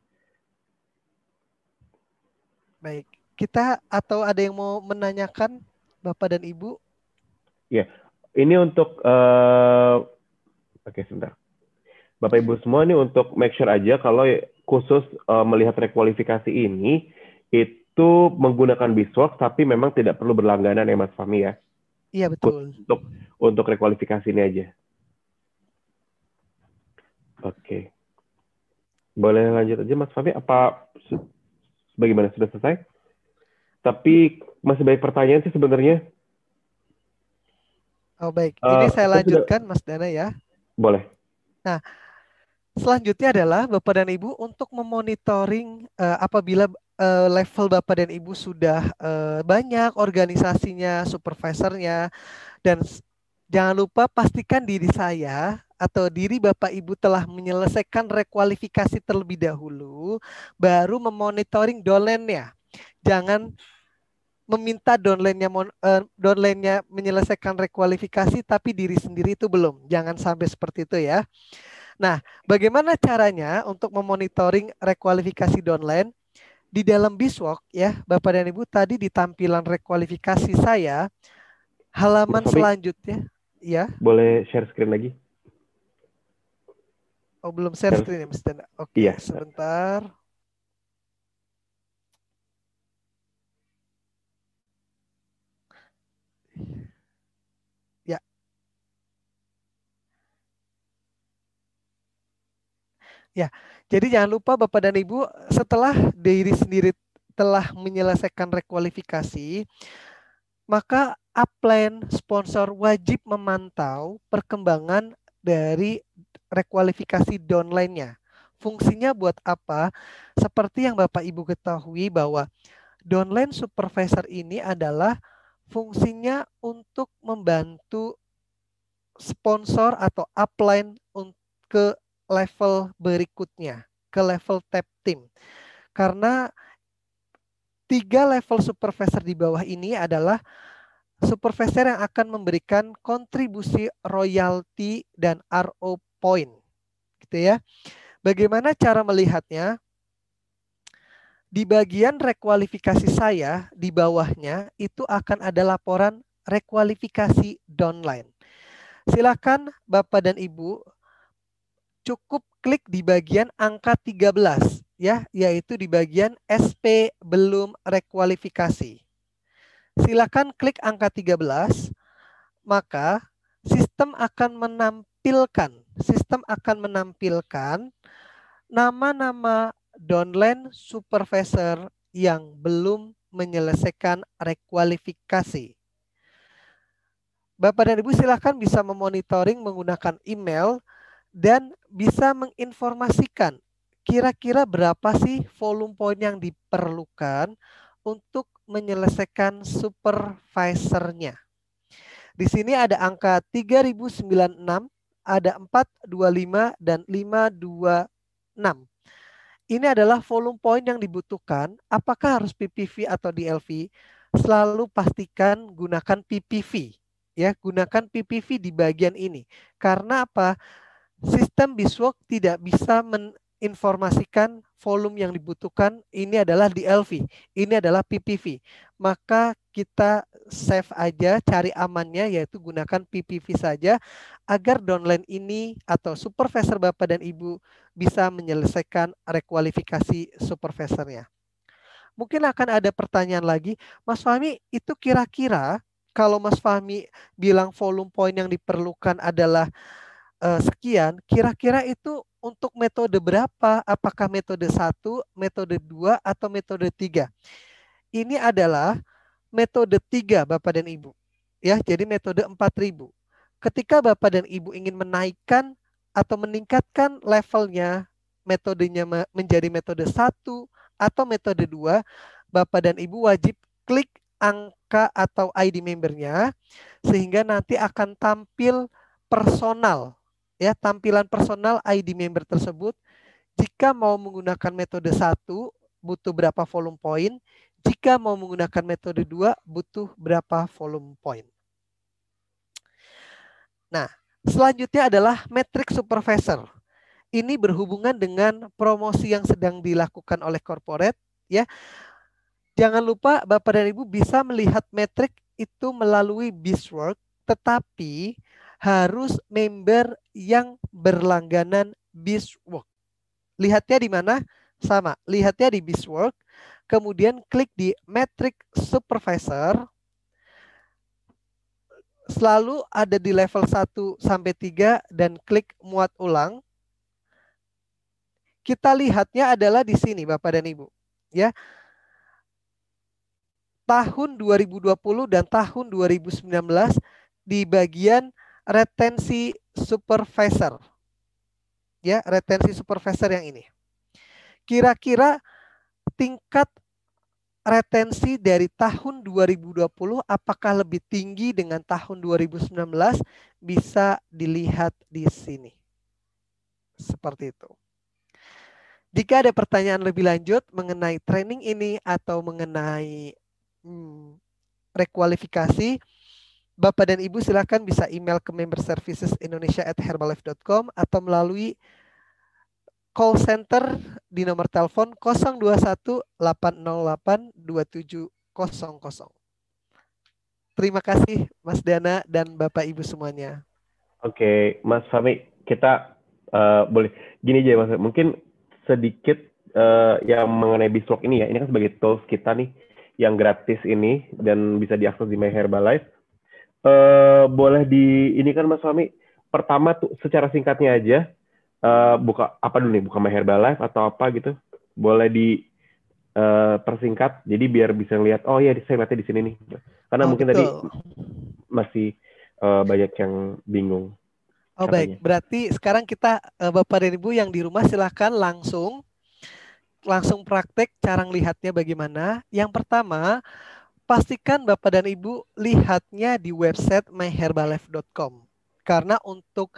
Baik. Kita atau ada yang mau menanyakan Bapak dan Ibu? Ya, ini untuk oke sebentar. Bapak Ibu semua ini untuk make sure aja kalau khusus melihat rekualifikasi ini itu menggunakan BISWORKS tapi memang tidak perlu berlangganan ya Mas Fahmi ya. Iya betul. Untuk rekualifikasi ini aja. Oke. Boleh lanjut aja Mas Fahmi, apa bagaimana sudah selesai? Tapi masih banyak pertanyaan sih sebenarnya. Oh baik, ini saya Sudah, lanjutkan Mas Dana ya. boleh. Nah, selanjutnya adalah Bapak dan Ibu untuk memonitoring apabila level Bapak dan Ibu sudah banyak organisasinya, supervisornya, dan jangan lupa pastikan diri saya atau diri Bapak Ibu telah menyelesaikan rekualifikasi terlebih dahulu, baru memonitoring downline-nya. Jangan meminta downline-nya menyelesaikan rekualifikasi tapi diri sendiri itu belum. Jangan sampai seperti itu ya. Nah, bagaimana caranya untuk memonitoring rekualifikasi downline? Di dalam BISWORK ya, Bapak dan Ibu, tadi di tampilan rekualifikasi saya, halaman Mas Fahmi, selanjutnya, ya. boleh share screen lagi? Oh, belum share screen ya, Mas Dana. Oke, Iya. sebentar. Ya, ya. Jadi jangan lupa Bapak dan Ibu, setelah diri sendiri telah menyelesaikan rekualifikasi, maka upline sponsor wajib memantau perkembangan dari rekualifikasi downline-nya. Fungsinya buat apa? Seperti yang Bapak Ibu ketahui bahwa downline supervisor ini adalah fungsinya untuk membantu sponsor atau upline ke level berikutnya, ke level tap team. Karena 3 level supervisor di bawah ini adalah supervisor yang akan memberikan kontribusi royalti dan RO point, gitu ya. Bagaimana cara melihatnya? Di bagian rekualifikasi saya, di bawahnya itu akan ada laporan rekualifikasi downline. Silakan Bapak dan Ibu cukup klik di bagian angka 13 ya, yaitu di bagian SP belum rekualifikasi. Silakan klik angka 13, maka sistem akan menampilkan nama-nama downline supervisor yang belum menyelesaikan rekualifikasi. Bapak dan Ibu silakan bisa memonitoring menggunakan email dan bisa menginformasikan kira-kira berapa sih volume point yang diperlukan untuk menyelesaikan supervisornya. Di sini ada angka 3096, ada 425 dan 526. Ini adalah volume point yang dibutuhkan. Apakah harus PPV atau DLV? Selalu pastikan gunakan PPV. Ya, gunakan PPV di bagian ini. Karena apa? Sistem BISWORK tidak bisa menginformasikan volume yang dibutuhkan. Ini adalah DLV, ini adalah PPV. Maka kita save aja, cari amannya, yaitu gunakan PPV saja agar downline ini atau supervisor Bapak dan Ibu bisa menyelesaikan rekualifikasi supervisornya. Mungkin akan ada pertanyaan lagi, Mas Fahmi, itu kira-kira kalau Mas Fahmi bilang volume point yang diperlukan adalah sekian, kira-kira itu untuk metode berapa? Apakah metode 1, metode 2, atau metode 3? Ini adalah metode 3 Bapak dan Ibu. Ya, jadi metode 4000. Ketika Bapak dan Ibu ingin menaikkan atau meningkatkan levelnya, metodenya menjadi metode 1 atau metode 2, Bapak dan Ibu wajib klik angka atau ID membernya sehingga nanti akan tampil personal, ya, tampilan personal ID member tersebut. Jika mau menggunakan metode 1 butuh berapa volume point, jika mau menggunakan metode 2 butuh berapa volume point. Nah, selanjutnya adalah metric supervisor. Ini berhubungan dengan promosi yang sedang dilakukan oleh corporate, ya. Jangan lupa Bapak dan Ibu bisa melihat metrik itu melalui BISWORK, tetapi harus member yang berlangganan BISWORK. Lihatnya di mana? Sama, lihatnya di BISWORK, kemudian klik di Metric Supervisor, selalu ada di level 1 sampai 3 dan klik muat ulang. Kita lihatnya adalah di sini Bapak dan Ibu, ya. Tahun 2020 dan tahun 2019 di bagian retensi supervisor. Ya, retensi supervisor yang ini. Kira-kira tingkat retensi dari tahun 2020 apakah lebih tinggi dengan tahun 2019? Bisa dilihat di sini. Seperti itu. Jika ada pertanyaan lebih lanjut mengenai training ini atau mengenai rekualifikasi, Bapak dan Ibu silakan bisa email ke memberservicesindonesia@herbalife.com atau melalui call center di nomor telepon 021 808 2700. Terima kasih Mas Dana dan Bapak Ibu semuanya. Oke, Mas Fahmi, kita boleh gini aja Mas, mungkin sedikit yang mengenai BISWORK ini ya, ini kan sebagai tools kita nih yang gratis ini dan bisa diakses di My Herbalife. Boleh di ini kan Mas Fahmi, pertama tuh secara singkatnya aja, buka apa dulu nih, buka My Herbalife atau apa gitu, boleh di persingkat, jadi biar bisa lihat, oh ya saya lihatnya di sini nih, karena mungkin betul. Tadi masih banyak yang bingung. Oh katanya. Baik, berarti sekarang kita Bapak dan Ibu yang di rumah silahkan langsung praktek cara lihatnya bagaimana. Yang pertama, pastikan Bapak dan Ibu lihatnya di website myherbalife.com. Karena untuk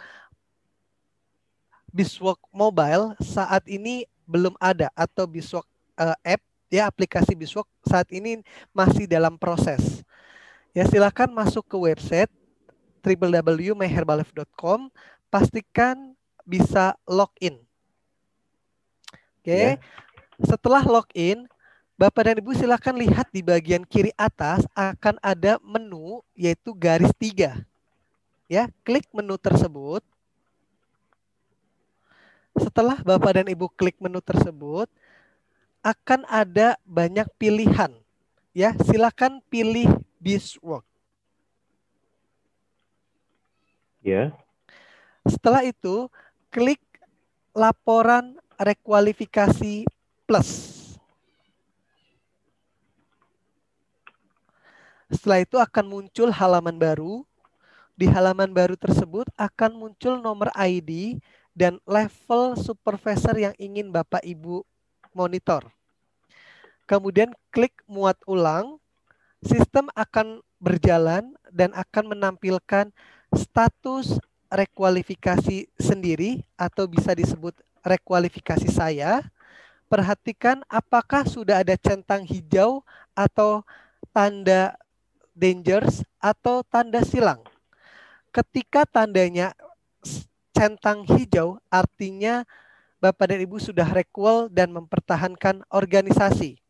BISWORK Mobile saat ini belum ada, atau BISWORK app, ya, aplikasi BISWORK saat ini masih dalam proses. Ya, silakan masuk ke website www.myherbalife.com, pastikan bisa login. Oke. Yeah. Setelah login, Bapak dan Ibu silakan lihat di bagian kiri atas akan ada menu yaitu garis 3. Ya, klik menu tersebut. Setelah Bapak dan Ibu klik menu tersebut, akan ada banyak pilihan. Ya, silakan pilih BizWorks. Ya. Setelah itu, klik laporan rekualifikasi plus. Setelah itu akan muncul halaman baru. Di halaman baru tersebut akan muncul nomor ID dan level supervisor yang ingin Bapak Ibu monitor. Kemudian klik muat ulang, sistem akan berjalan dan akan menampilkan status rekualifikasi sendiri atau bisa disebut rekualifikasi saya. Perhatikan apakah sudah ada centang hijau atau tanda dangers atau tanda silang. Ketika tandanya centang hijau, artinya Bapak dan Ibu sudah requel dan mempertahankan organisasi.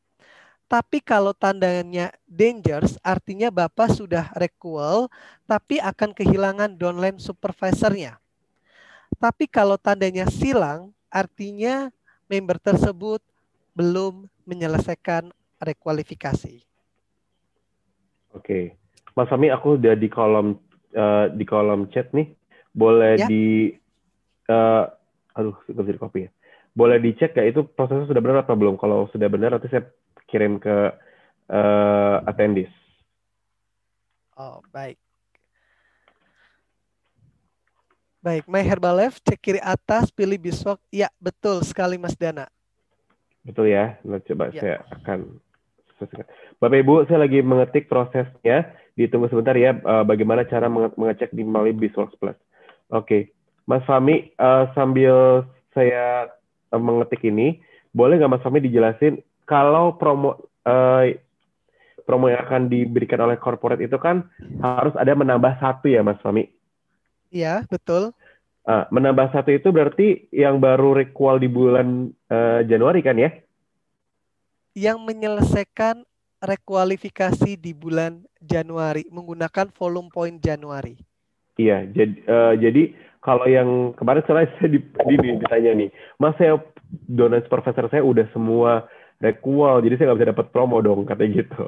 Tapi kalau tandanya dangers, artinya Bapak sudah requel, tapi akan kehilangan downline supervisornya. Tapi kalau tandanya silang, artinya member tersebut belum menyelesaikan rekualifikasi. Oke. Mas Fahmi, aku udah di kolom chat nih. Boleh Ya. aduh, nggak bisa di copy ya. Boleh dicek ya itu prosesnya sudah benar atau belum? Kalau sudah benar, nanti saya kirim ke attendees. Oh, baik. Baik, My Herbalife, cek kiri atas, pilih BizWorks. Ya, betul sekali Mas Dana. Betul ya? Nah, coba Ya. saya akan selesaikan. Bapak Ibu, saya lagi mengetik prosesnya. Ditunggu sebentar ya, bagaimana cara mengecek di melalui BizWorks Plus. Oke, Mas Fahmi, sambil saya mengetik ini, boleh nggak Mas Fahmi dijelasin kalau promo yang akan diberikan oleh corporate itu kan harus ada menambah 1 ya Mas Fahmi? Iya, betul. Menambah 1 itu berarti yang baru requal di bulan Januari kan ya? Yang menyelesaikan rekualifikasi di bulan Januari menggunakan volume point Januari. Iya, jadi kalau yang kemarin saya ditanya nih, Mas saya donor profesor saya udah semua requal, jadi saya nggak bisa dapat promo dong, katanya gitu.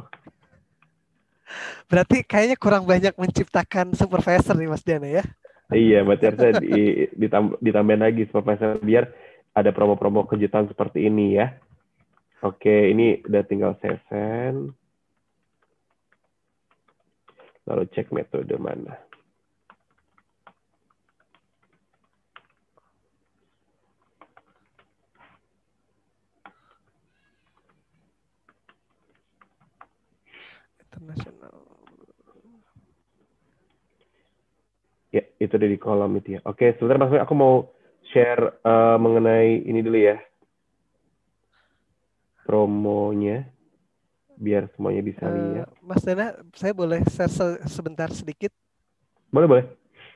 Berarti kayaknya kurang banyak menciptakan supervisor nih Mas Diana ya. Iya, berarti harusnya ditambahin lagi supervisor biar ada promo-promo kejutan seperti ini ya. Oke, ini udah tinggal saya send. Lalu cek metode mana. Internasional. Ya, itu ada di kolom itu ya. Oke, sebentar Mas, aku mau share mengenai ini dulu ya. Promonya, biar semuanya bisa lihat. Mas Dana, saya boleh share sebentar sedikit? Boleh, boleh.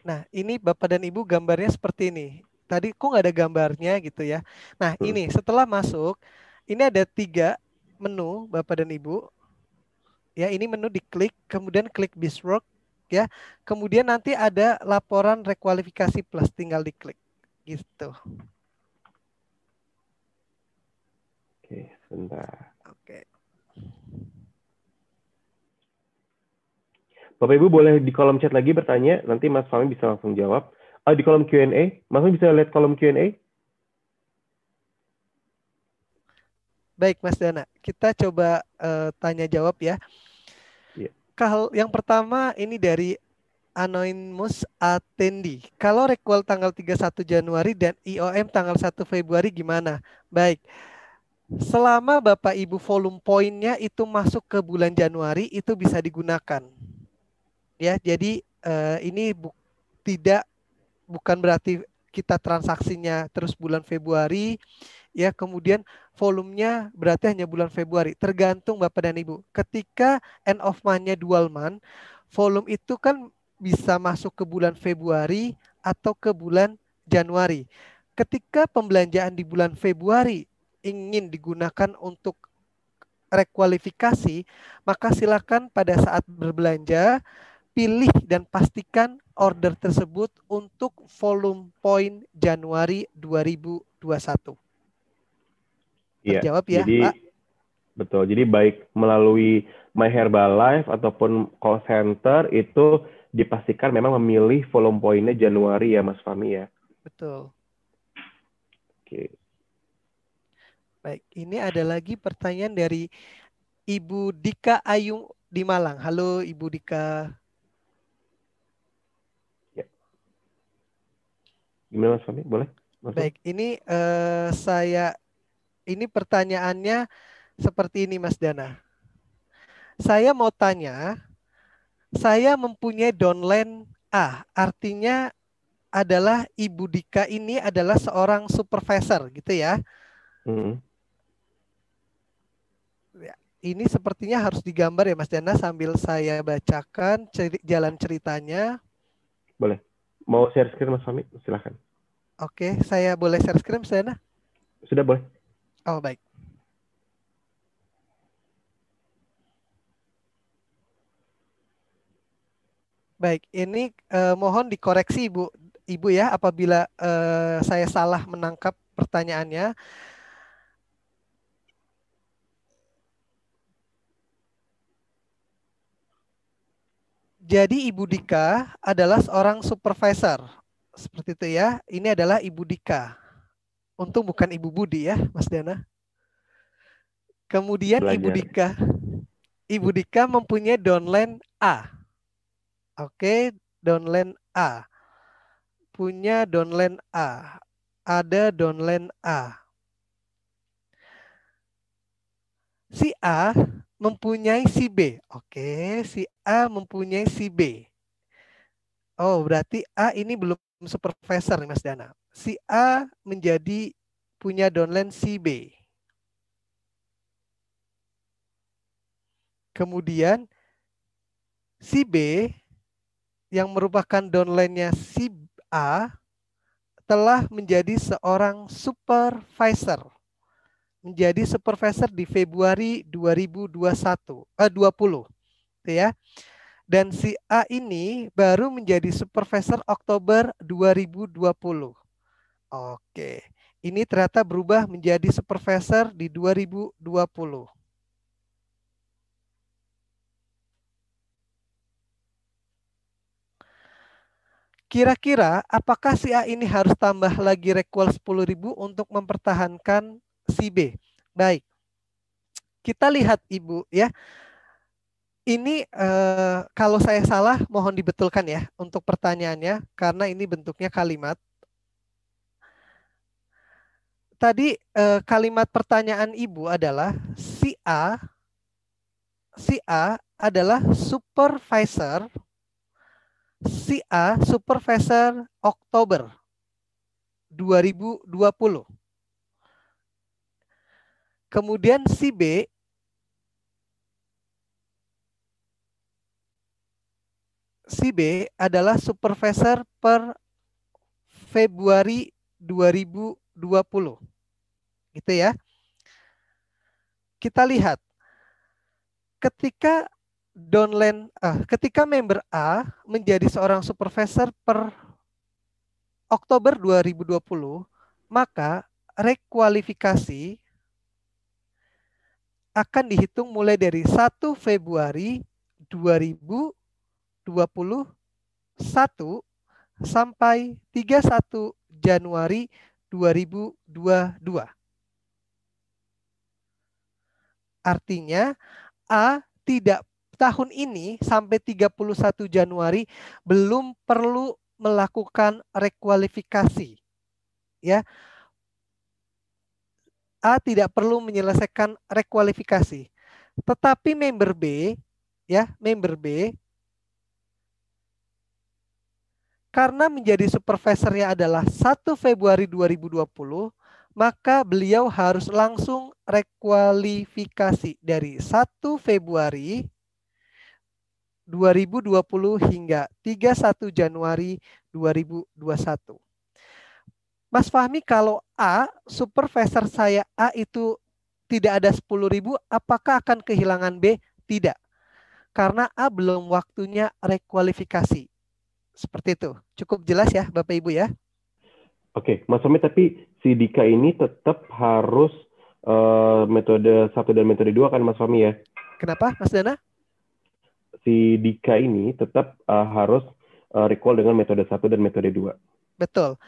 Nah, ini Bapak dan Ibu gambarnya seperti ini. Tadi kok nggak ada gambarnya gitu ya. Nah, ini setelah masuk, ini ada 3 menu Bapak dan Ibu. Ya, ini menu diklik, kemudian klik BizWorks ya. Kemudian nanti ada laporan rekualifikasi plus, tinggal diklik gitu. Oke, sebentar. Oke. Bapak Ibu boleh di kolom chat lagi bertanya, nanti Mas Fahmi bisa langsung jawab. Di kolom Q&A, Mas Fahmi bisa lihat kolom Q&A? Baik Mas Dana, kita coba tanya jawab ya. Iya. Kalau yang pertama ini dari Anonymous Attendee. Kalau requel tanggal 31 Januari dan IOM tanggal 1 Februari gimana? Baik. Selama Bapak Ibu volume poinnya itu masuk ke bulan Januari, itu bisa digunakan. Ya, jadi ini bukan berarti kita transaksinya terus bulan Februari, ya kemudian volumenya berarti hanya bulan Februari. Tergantung Bapak dan Ibu. Ketika end of month-nya dual month, volume itu kan bisa masuk ke bulan Februari atau ke bulan Januari. Ketika pembelanjaan di bulan Februari ingin digunakan untuk rekualifikasi, maka silakan pada saat berbelanja pilih dan pastikan order tersebut untuk volume point Januari 2021. Iya, Terjawab ya, jadi Pak? betul. Jadi baik melalui My Herbalife ataupun call center itu dipastikan memang memilih volume poinnya Januari ya Mas Fahmi ya. Betul. Oke. Baik, ini ada lagi pertanyaan dari Ibu Dika Ayung di Malang. Halo Ibu Dika. Ya. Gimana Mas Fahmi? Boleh? Langsung? Baik, ini ini pertanyaannya seperti ini Mas Dana. Saya mau tanya, saya mempunyai downline A, artinya adalah Ibu Dika ini adalah seorang supervisor gitu ya. Hmm. Ya, ini sepertinya harus digambar ya Mas Dana sambil saya bacakan jalan ceritanya. Boleh. Mau share screen Mas Fahmi? Silahkan. Oke, saya boleh share screen Mas Dana? Sudah boleh. Oh baik. Baik, ini mohon dikoreksi Ibu ya apabila saya salah menangkap pertanyaannya. Jadi Ibu Dika adalah seorang supervisor. Seperti itu ya. Ini adalah Ibu Dika. Untung bukan Ibu Budi ya, Mas Dana. Kemudian Belajar. Ibu Dika mempunyai downline A. Oke, downline A. Punya downline A. Ada downline A. Si A mempunyai si B. Oke, si A mempunyai si B. Oh, berarti A ini belum supervisor nih Mas Dana. Si A menjadi punya downline si B. Kemudian si B yang merupakan downline-nya si A telah menjadi seorang supervisor. Menjadi supervisor di Februari 2020 ya. Dan si A ini baru menjadi supervisor Oktober 2020. Oke. Ini ternyata berubah menjadi supervisor di 2020. Kira-kira apakah si A ini harus tambah lagi requal 10.000 untuk mempertahankan si B? Baik. Kita lihat Ibu ya. Ini kalau saya salah mohon dibetulkan ya untuk pertanyaannya karena ini bentuknya kalimat. Tadi kalimat pertanyaan Ibu adalah si A adalah supervisor si A supervisor Oktober 2020. Kemudian si B adalah supervisor per Februari 2020. Gitu ya. Kita lihat ketika ketika member A menjadi seorang supervisor per Oktober 2020, maka rekualifikasi akan dihitung mulai dari 1 Februari 2021 sampai 31 Januari 2022. Artinya A tidak tahun ini sampai 31 Januari belum perlu melakukan rekualifikasi. Ya. A tidak perlu menyelesaikan rekualifikasi. Tetapi member B, ya, member B karena menjadi supervisornya adalah 1 Februari 2020, maka beliau harus langsung rekualifikasi dari 1 Februari 2020 hingga 31 Januari 2021. Mas Fahmi, kalau A, supervisor saya A itu tidak ada 10.000, apakah akan kehilangan B? Tidak. Karena A belum waktunya rekualifikasi. Seperti itu. Cukup jelas ya Bapak Ibu ya? Oke, Mas Fahmi, tapi si Dika ini tetap harus metode 1 dan metode 2 kan Mas Fahmi ya? Kenapa Mas Dana? Si Dika ini tetap harus recall dengan metode 1 dan metode 2. Betul.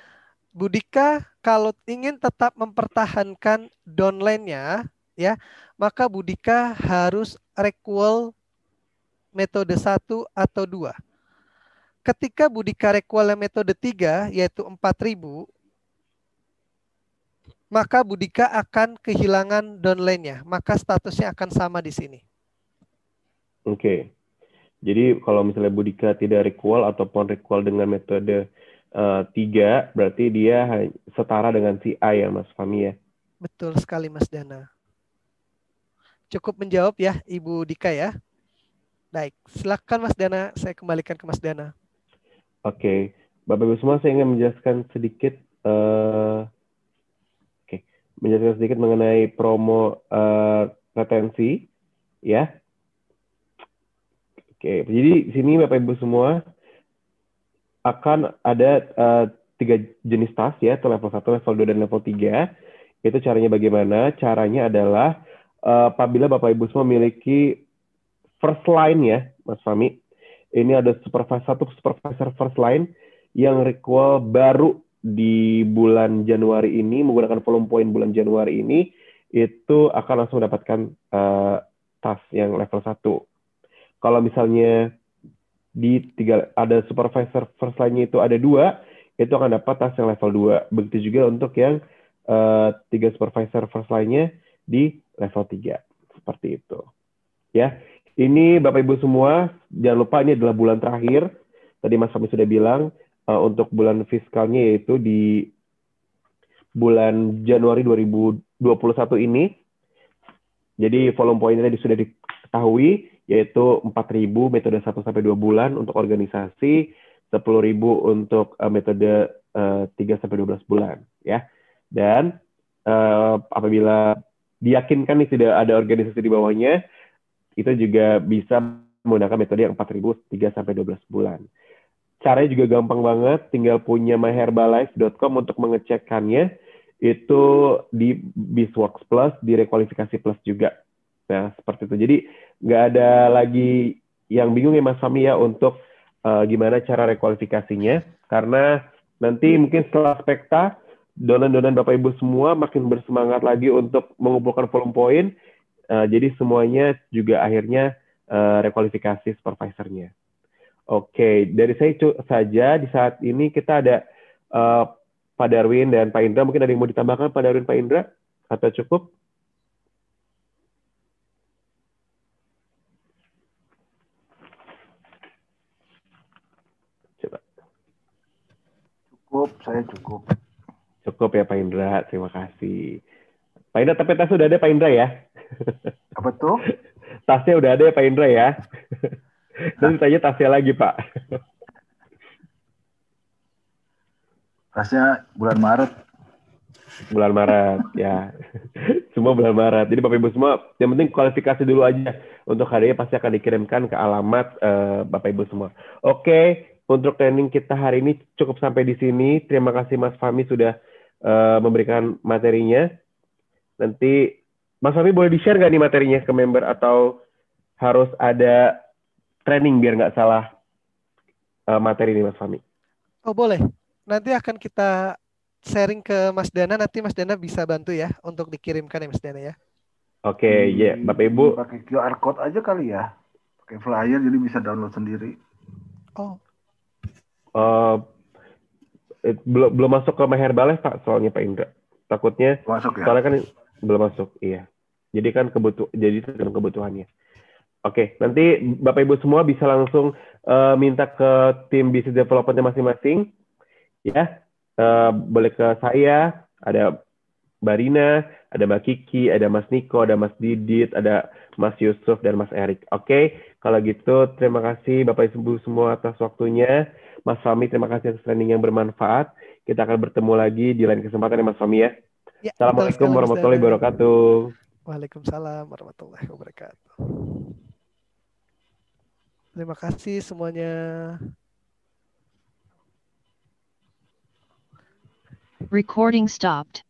Bu Dika kalau ingin tetap mempertahankan downline-nya ya, maka Bu Dika harus recall metode 1 atau 2. Ketika Bu Dika recall metode 3 yaitu 4.000, maka Bu Dika akan kehilangan downline-nya, maka statusnya akan sama di sini. Oke. Jadi kalau misalnya Bu Dika tidak recall ataupun recall dengan metode 3, berarti dia setara dengan si A ya Mas Fahmi ya? Betul sekali Mas Dana. Cukup menjawab ya Ibu Dika ya. Baik, silakan Mas Dana, saya kembalikan ke Mas Dana. Oke, Bapak Ibu semua, saya ingin menjelaskan sedikit mengenai promo retensi ya. Oke, jadi di sini Bapak Ibu semua akan ada 3 jenis tas ya, itu level 1, level 2, dan level 3. Itu caranya bagaimana? Caranya adalah apabila Bapak Ibu semua memiliki first line ya, Mas Fahmi. Ini ada supervisor first line yang recall baru di bulan Januari ini, menggunakan volume point bulan Januari ini, itu akan langsung mendapatkan tas yang level 1. Kalau misalnya ada supervisor first line-nya itu ada 2, itu akan dapat tas yang level 2. Begitu juga untuk yang 3 supervisor first line-nya di level 3. Seperti itu. Ya, ini Bapak Ibu semua, jangan lupa ini adalah bulan terakhir. Tadi Mas Fahmi sudah bilang, untuk bulan fiskalnya yaitu di bulan Januari 2021 ini. Jadi volume poinnya sudah diketahui, yaitu 4.000 metode 1-2 bulan untuk organisasi, 10.000 untuk metode 3-12 bulan. Ya. Dan apabila diyakinkan nih tidak ada organisasi di bawahnya, itu juga bisa menggunakan metode yang 4.000 3-12 bulan. Caranya juga gampang banget, tinggal punya myherbalife.com untuk mengecekkannya. Itu di Bizworks Plus, di Rekualifikasi Plus juga. Nah, seperti itu. Jadi, nggak ada lagi yang bingung ya Mas Fahmi ya untuk gimana cara rekualifikasinya. Karena nanti mungkin setelah spekta, donan-donan Bapak Ibu semua makin bersemangat lagi untuk mengumpulkan volume point. Jadi semuanya juga akhirnya rekualifikasi supervisornya. Oke, dari saya saja di saat ini kita ada Pak Darwin dan Pak Indra. Mungkin ada yang mau ditambahkan Pak Darwin, Pak Indra? Atau cukup? Coba. Cukup, saya cukup. Cukup ya Pak Indra, terima kasih. Pak Indra, tapi tas sudah ada Pak Indra ya? Apa tuh? Tasnya udah ada ya Pak Indra ya? Nanti tanya tasnya lagi Pak. Tasnya bulan Maret. Bulan Maret, ya. Semua bulan Maret. Jadi Bapak Ibu semua, yang penting kualifikasi dulu aja. Untuk hadiahnya pasti akan dikirimkan ke alamat Bapak Ibu semua. Oke, untuk training kita hari ini cukup sampai di sini. Terima kasih Mas Fahmi sudah memberikan materinya. Nanti Mas Fahmi boleh di-share nggak nih materinya ke member atau harus ada training biar nggak salah materi ini Mas Fahmi? Oh boleh, nanti akan kita sharing ke Mas Dana, nanti Mas Dana bisa bantu ya untuk dikirimkan ya Mas Dana ya. Oke, ya Bapak Ibu. Pakai QR code aja kali ya, pakai flyer jadi bisa download sendiri. Oh. Belum masuk ke Herbalife Pak, soalnya Pak Indra. Takutnya masuk ya? Soalnya kan belum masuk, iya. Jadi kan jadi tergantung kebutuhannya. Oke, nanti Bapak Ibu semua bisa langsung minta ke tim business development masing-masing, ya. Boleh ke saya, ada Mbak Rina, ada Mbak Kiki, ada Mas Niko, ada Mas Didit, ada Mas Yusuf, dan Mas Erik. Oke, kalau gitu terima kasih Bapak Ibu semua atas waktunya. Mas Fahmi, terima kasih atas training yang bermanfaat. Kita akan bertemu lagi di lain kesempatan ya Mas Fahmi ya. Ya, Assalamualaikum warahmatullahi wabarakatuh. Waalaikumsalam warahmatullahi wabarakatuh. Terima kasih semuanya. Recording stopped.